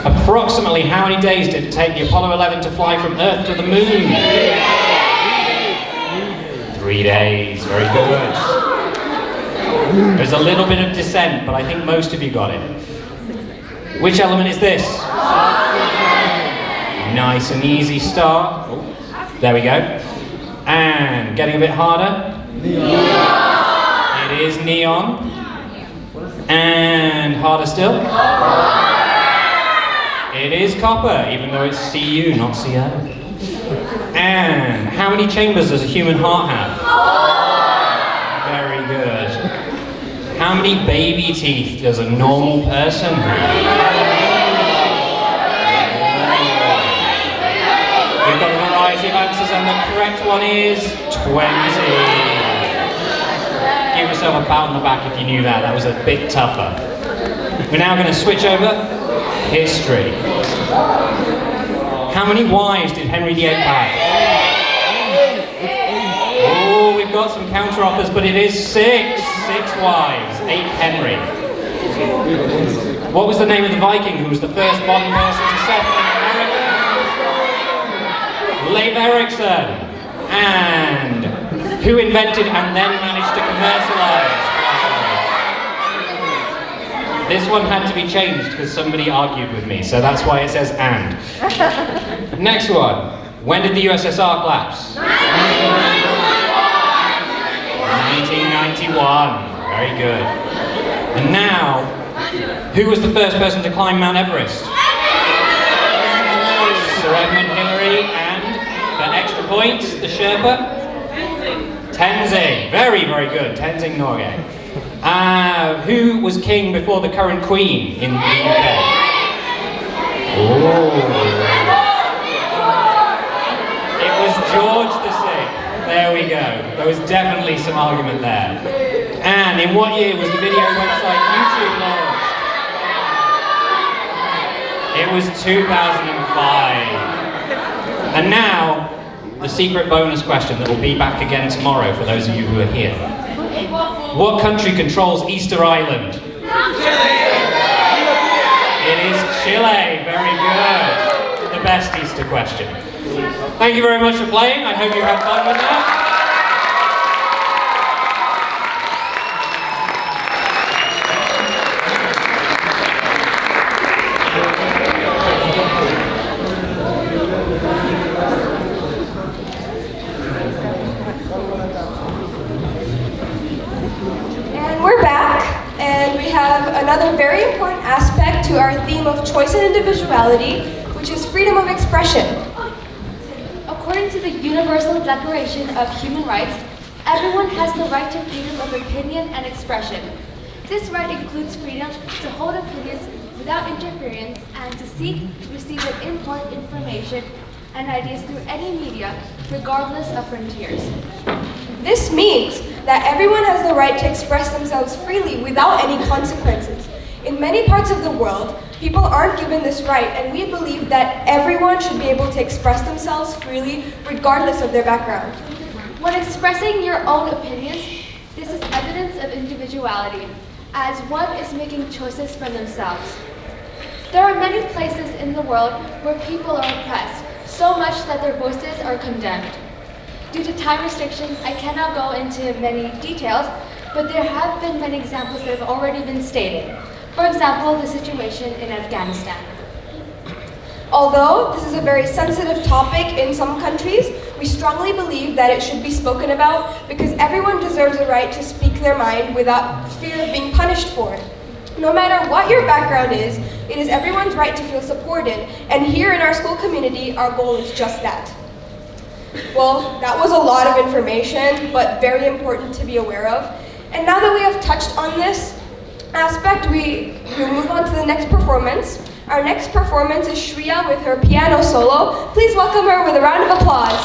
Approximately how many days did it take the Apollo 11 to fly from Earth to the Moon? 3 days. Very good. There's a little bit of dissent, but I think most of you got it. Which element is this? Nice and easy start. Oh, There we go. And getting a bit harder. Neon. It is neon. And harder still. It is copper, even though it's Cu, not Co. And how many chambers does a human heart have? Very good. How many baby teeth does a normal person have? We've got a variety of answers, and the correct one is 20. Give yourself a pat on the back if you knew that. That was a bit tougher. We're now going to switch over. History. How many wives did Henry VIII have? Oh, we've got some counter offers, but it is 6. 6 wives, 8 Henry. What was the name of the Viking who was the first modern person to settle in America? Leif Erikson. And who invented and then managed to commercialize? This one had to be changed because somebody argued with me, so that's why it says and. Next one. When did the USSR collapse? 1991. Very good. And now, who was the first person to climb Mount Everest? Sir Edmund Hillary, and for extra points, the Sherpa? Tenzing. Very, very good. Tenzing Norgay. Who was king before the current queen in the UK? Oh. It was George VI. There we go. There was definitely some argument there. And in what year was the video website YouTube launched? It was 2005. And now, the secret bonus question that will be back again tomorrow for those of you who are here. What country controls Easter Island? It is Chile. Very good. The best Easter question. Thank you very much for playing. I hope you had fun with that. We're back, and we have another very important aspect to our theme of choice and individuality, which is freedom of expression. According to the Universal Declaration of Human Rights, everyone has the right to freedom of opinion and expression. This right includes freedom to hold opinions without interference and to seek, receive, and import information and ideas through any media, regardless of frontiers. This means that everyone has the right to express themselves freely without any consequences. In many parts of the world, people aren't given this right, and we believe that everyone should be able to express themselves freely regardless of their background. When expressing your own opinions, this is evidence of individuality, as one is making choices for themselves. There are many places in the world where people are oppressed, so much that their voices are condemned. Due to time restrictions, I cannot go into many details, but there have been many examples that have already been stated. For example, the situation in Afghanistan. Although this is a very sensitive topic in some countries, we strongly believe that it should be spoken about because everyone deserves the right to speak their mind without fear of being punished for it. No matter what your background is, it is everyone's right to feel supported, and here in our school community, our goal is just that. Well, that was a lot of information, but very important to be aware of. And now that we have touched on this aspect, we will move on to the next performance. Our next performance is Shreya with her piano solo. Please welcome her with a round of applause.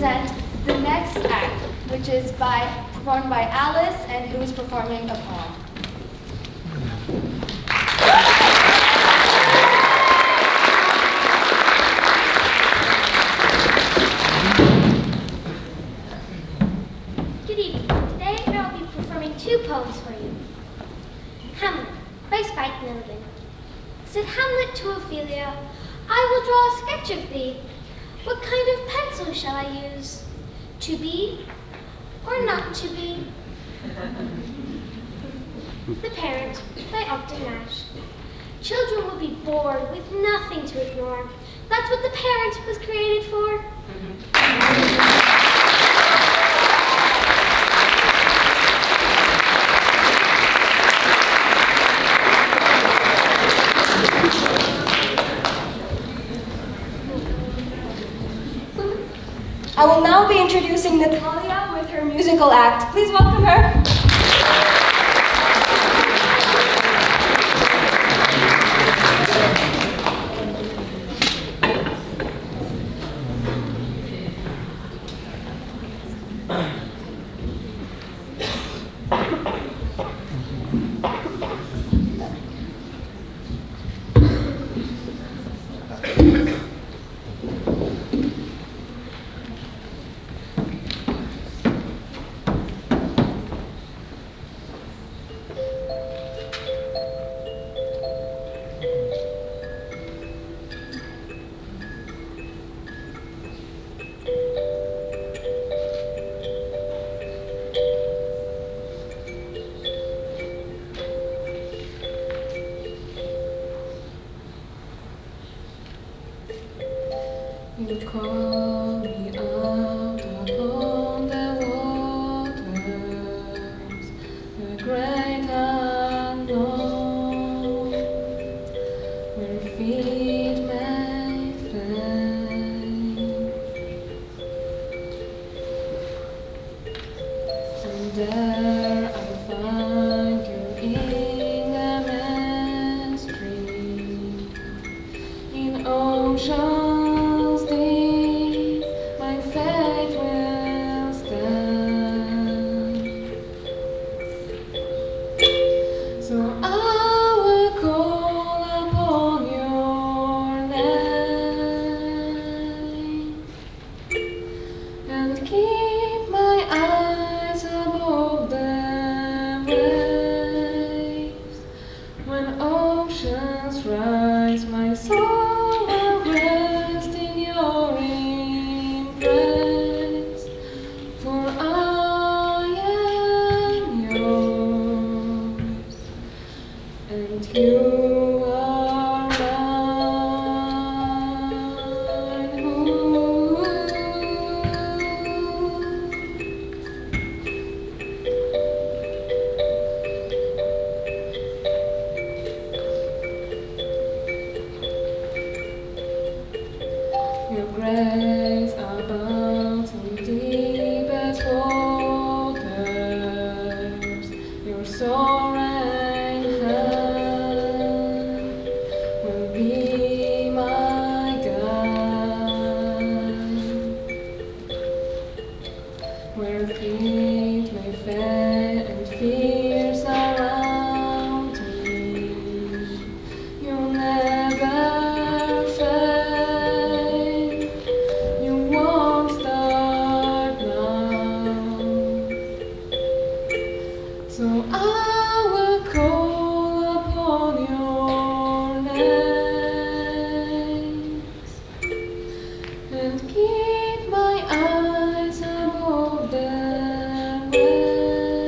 present the next act, which is performed by Alice, and who is performing a poem. Good evening. Today I will be performing 2 poems for you. Hamlet by Spike Milligan. Said Hamlet to Ophelia, I will draw a sketch of thee. What kind of pencil shall I use? To be or not to be? The Parent by Upton Nash. Children will be bored with nothing to ignore. That's what the parent was created for. I will now be introducing Natalia with her musical act. Please welcome her. You call me out upon the waters, the great unknown, where feet may fail, and there I find you in a mystery, in ocean. And keep my eyes above the waves.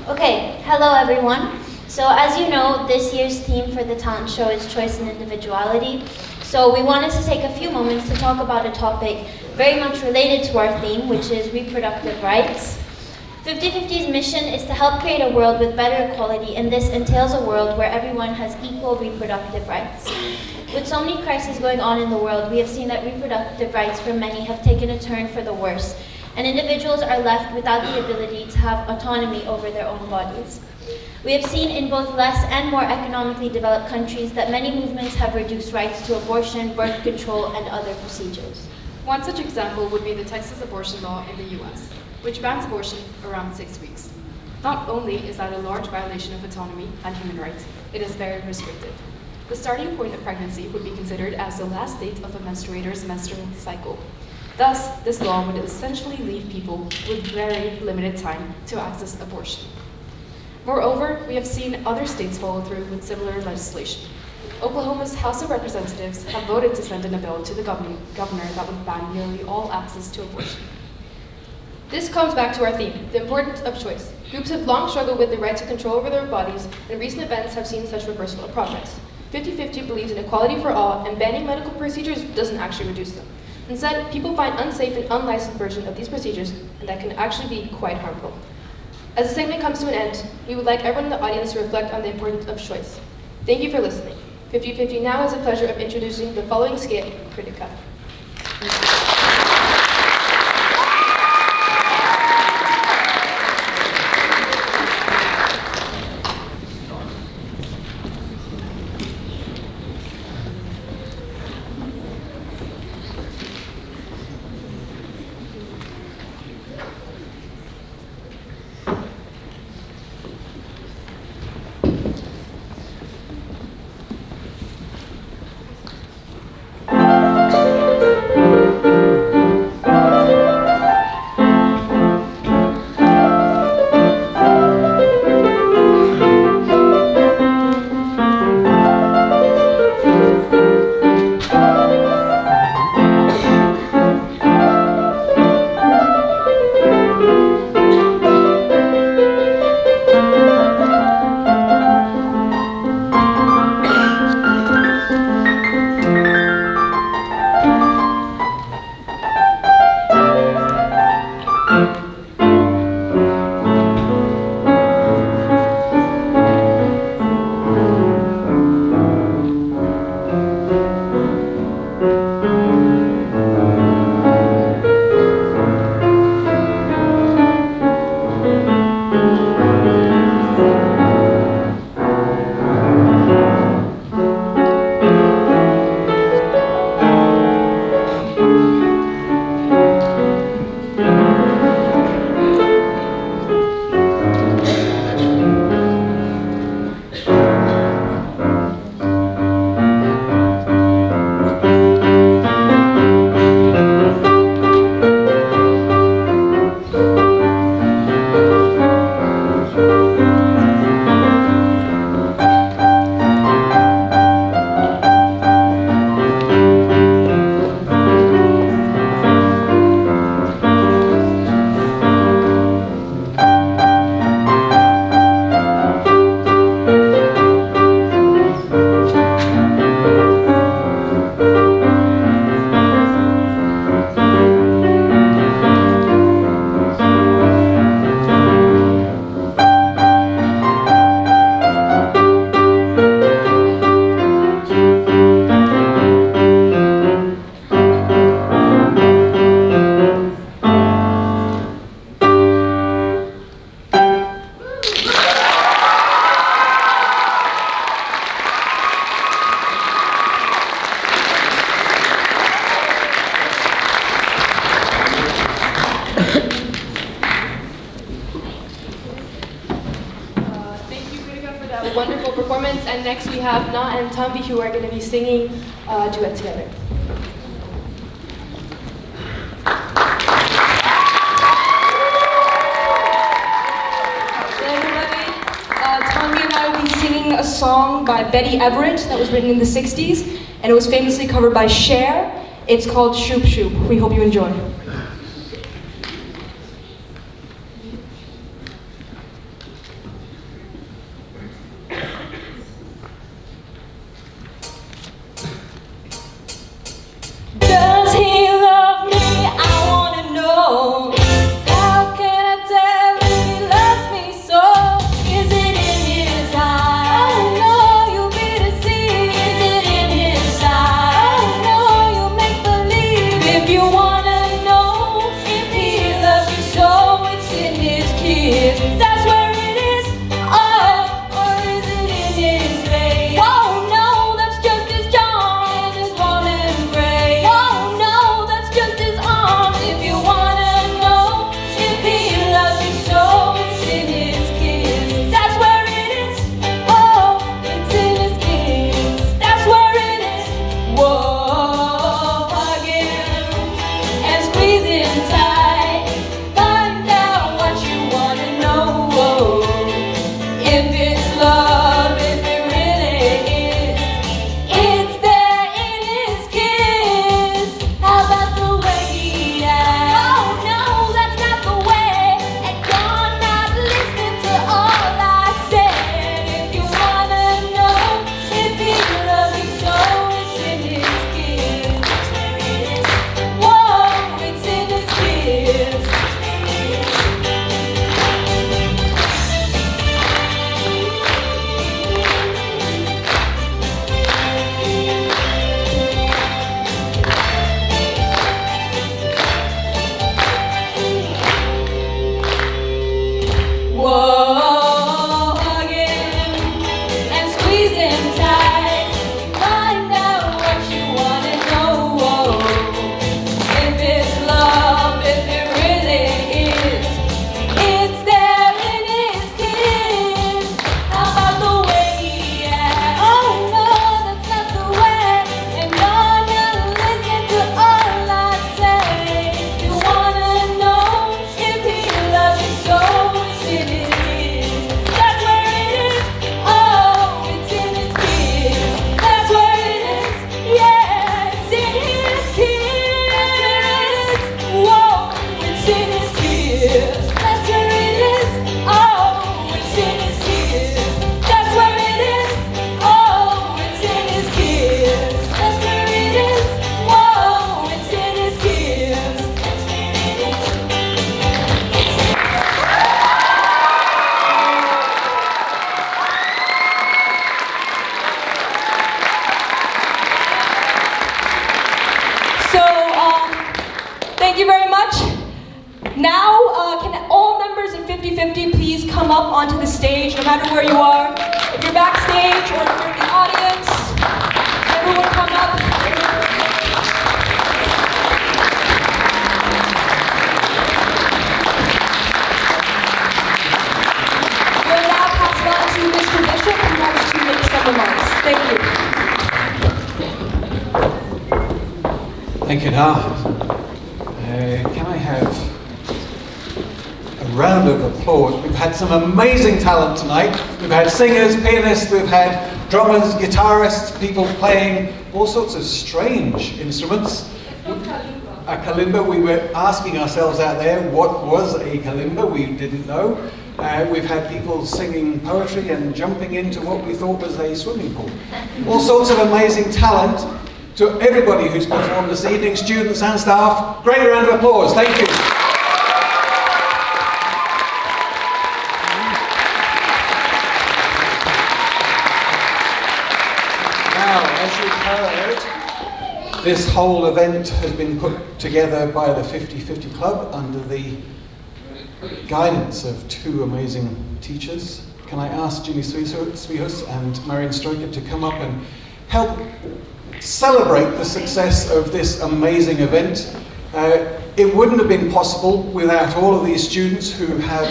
Okay, hello everyone. So as you know, this year's theme for the talent show is choice and individuality. So we wanted to take a few moments to talk about a topic very much related to our theme, which is reproductive rights. 50/50's mission is to help create a world with better equality, and this entails a world where everyone has equal reproductive rights. With so many crises going on in the world, we have seen that reproductive rights for many have taken a turn for the worse, and individuals are left without the ability to have autonomy over their own bodies. We have seen in both less and more economically developed countries that many movements have reduced rights to abortion, birth control, and other procedures. One such example would be the Texas abortion law in the US, which bans abortion around 6 weeks. Not only is that a large violation of autonomy and human rights, it is very restrictive. The starting point of pregnancy would be considered as the last date of a menstruator's menstrual cycle. Thus, this law would essentially leave people with very limited time to access abortion. Moreover, we have seen other states follow through with similar legislation. Oklahoma's House of Representatives have voted to send in a bill to the governor that would ban nearly all access to abortion. This comes back to our theme, the importance of choice. Groups have long struggled with the right to control over their bodies, and recent events have seen such reversal of progress. 50/50 believes in equality for all, and banning medical procedures doesn't actually reduce them. Instead, people find unsafe and unlicensed versions of these procedures, and that can actually be quite harmful. As the segment comes to an end, we would like everyone in the audience to reflect on the importance of choice. Thank you for listening. 50/50 now has the pleasure of introducing the following skit, Critica. Wonderful performance, and next we have Na and Tambi who are going to be singing a duet together. Hello everybody. Tambi and I will be singing a song by Betty Everett that was written in the 60s, and it was famously covered by Cher. It's called Shoop Shoop. We hope you enjoy. come onto the stage, no matter where you are. If you're backstage or if you're in the audience, everyone come up. We'll now pass it on to Mr. Bishop, who wants to make some remarks. Thank you. Thank you, Now. Can I have a round of applause? We've had some amazing talent tonight. We've had singers, pianists, we've had drummers, guitarists, people playing all sorts of strange instruments. A kalimba, we were asking ourselves out there, what was a kalimba? We didn't know. We've had people singing poetry and jumping into what we thought was a swimming pool. All sorts of amazing talent. To everybody who's performed this evening, students and staff, great round of applause. Thank you. Now, as you've heard, this whole event has been put together by the 50/50 Club under the guidance of two amazing teachers. Can I ask Ginny Swihus and Marion Stroker to come up and help celebrate the success of this amazing event. It wouldn't have been possible without all of these students who have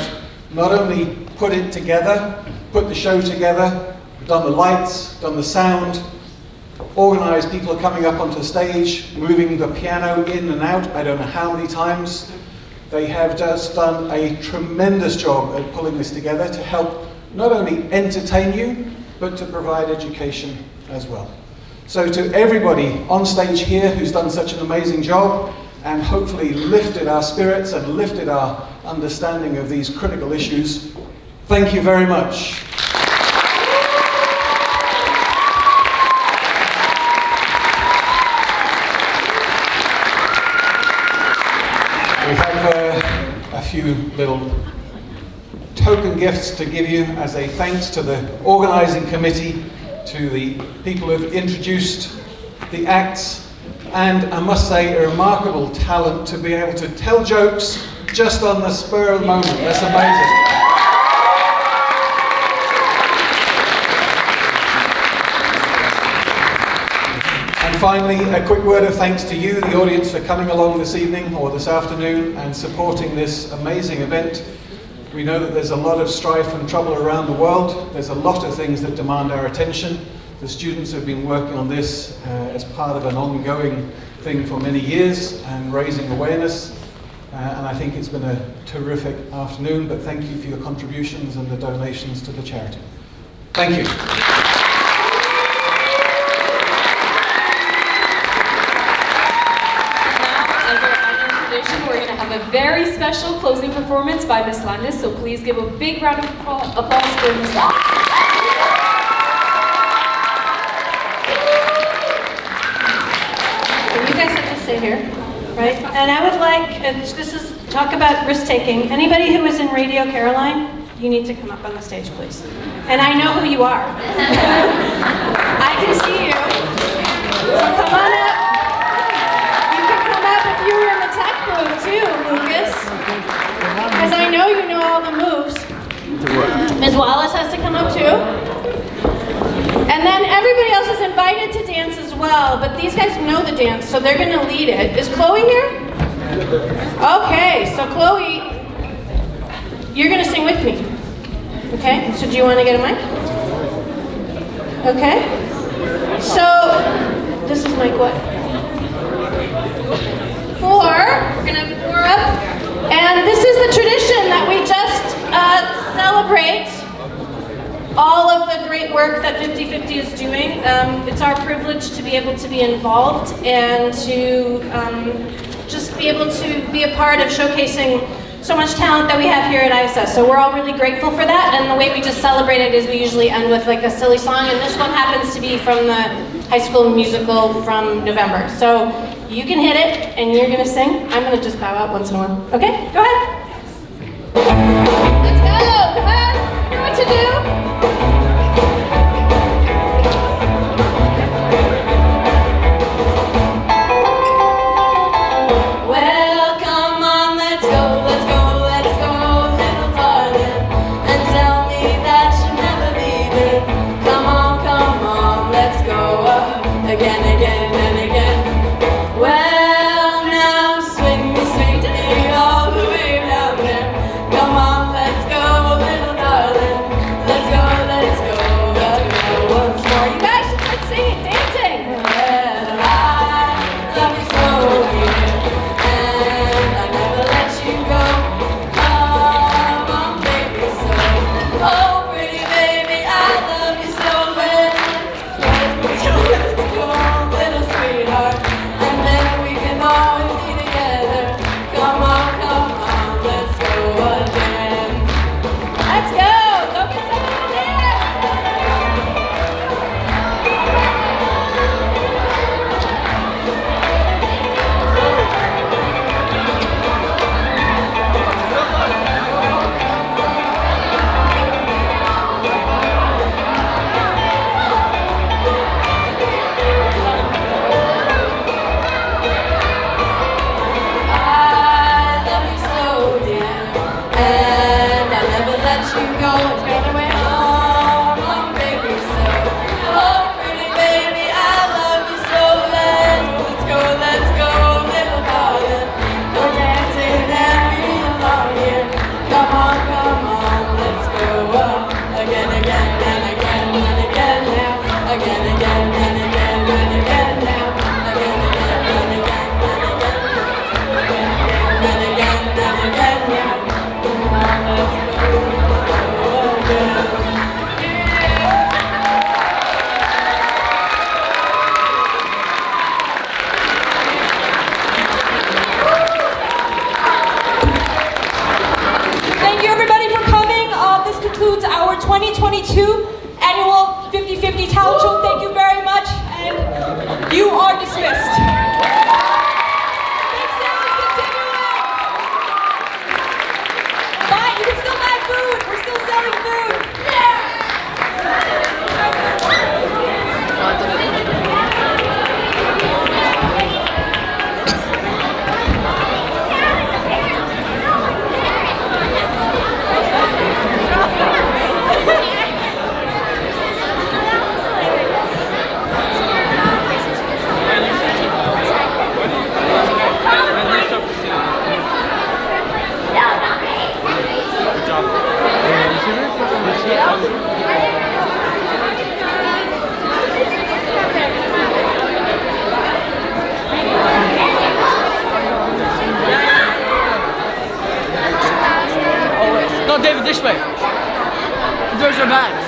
not only put it together, put the show together, done the lights, done the sound, organised people coming up onto stage, moving the piano in and out, I don't know how many times. They have just done a tremendous job at pulling this together to help not only entertain you, but to provide education as well. So to everybody on stage here who's done such an amazing job and hopefully lifted our spirits and lifted our understanding of these critical issues, thank you very much. We have a few little token gifts to give you as a thanks to the organising committee, to the people who have introduced the acts, and I must say a remarkable talent to be able to tell jokes just on the spur of the moment. That's amazing. And finally, a quick word of thanks to you, the audience, for coming along this evening or this afternoon and supporting this amazing event. We know that there's a lot of strife and trouble around the world. There's a lot of things that demand our attention. The students have been working on this as part of an ongoing thing for many years and raising awareness. And I think it's been a terrific afternoon, but thank you for your contributions and the donations to the charity. Thank you. We're going to have a very special closing performance by Miss Landis, so please give a big round of applause for Miss Landis. You guys have to stay here, right? And I would like, this is talk about risk taking. Anybody who is in Radio Caroline, you need to come up on the stage, please. And I know who you are. I can see you. So come on up. You were in the tech booth too, Lucas. Because I know you know all the moves. Ms. Wallace has to come up too. And then everybody else is invited to dance as well, but these guys know the dance, so they're gonna lead it. Is Chloe here? Okay, so Chloe, you're gonna sing with me. Okay, so do you wanna get a mic? Okay. So, this is mic what? 4, we're gonna have 4 up. And this is the tradition that we just celebrate all of the great work that 50/50 is doing. It's our privilege to be able to be involved and to just be able to be a part of showcasing so much talent that we have here at ISS. So we're all really grateful for that, and the way we just celebrate it is we usually end with like a silly song, and this one happens to be from the High School Musical from November. So you can hit it, and you're gonna sing. I'm gonna just bow out once in a while. Okay, go ahead. Let's go, come on, you know what to do. Well, come on, let's go, little darling, and tell let you go. Let's get away home, baby. So, oh, pretty baby, I love you so. Let's go, little darling. Go dancing every along here. Come on, let's go. Again and again and again now. Again and again now. Again and again and again now. Come on, let's go again. Thank you everybody for coming. This concludes our 2022 annual 50/50 talent show. Thank you very much, and you are dismissed. Big sales continuing. Buy, you can still buy food. We're still selling food. No, David, this way. The doors are back.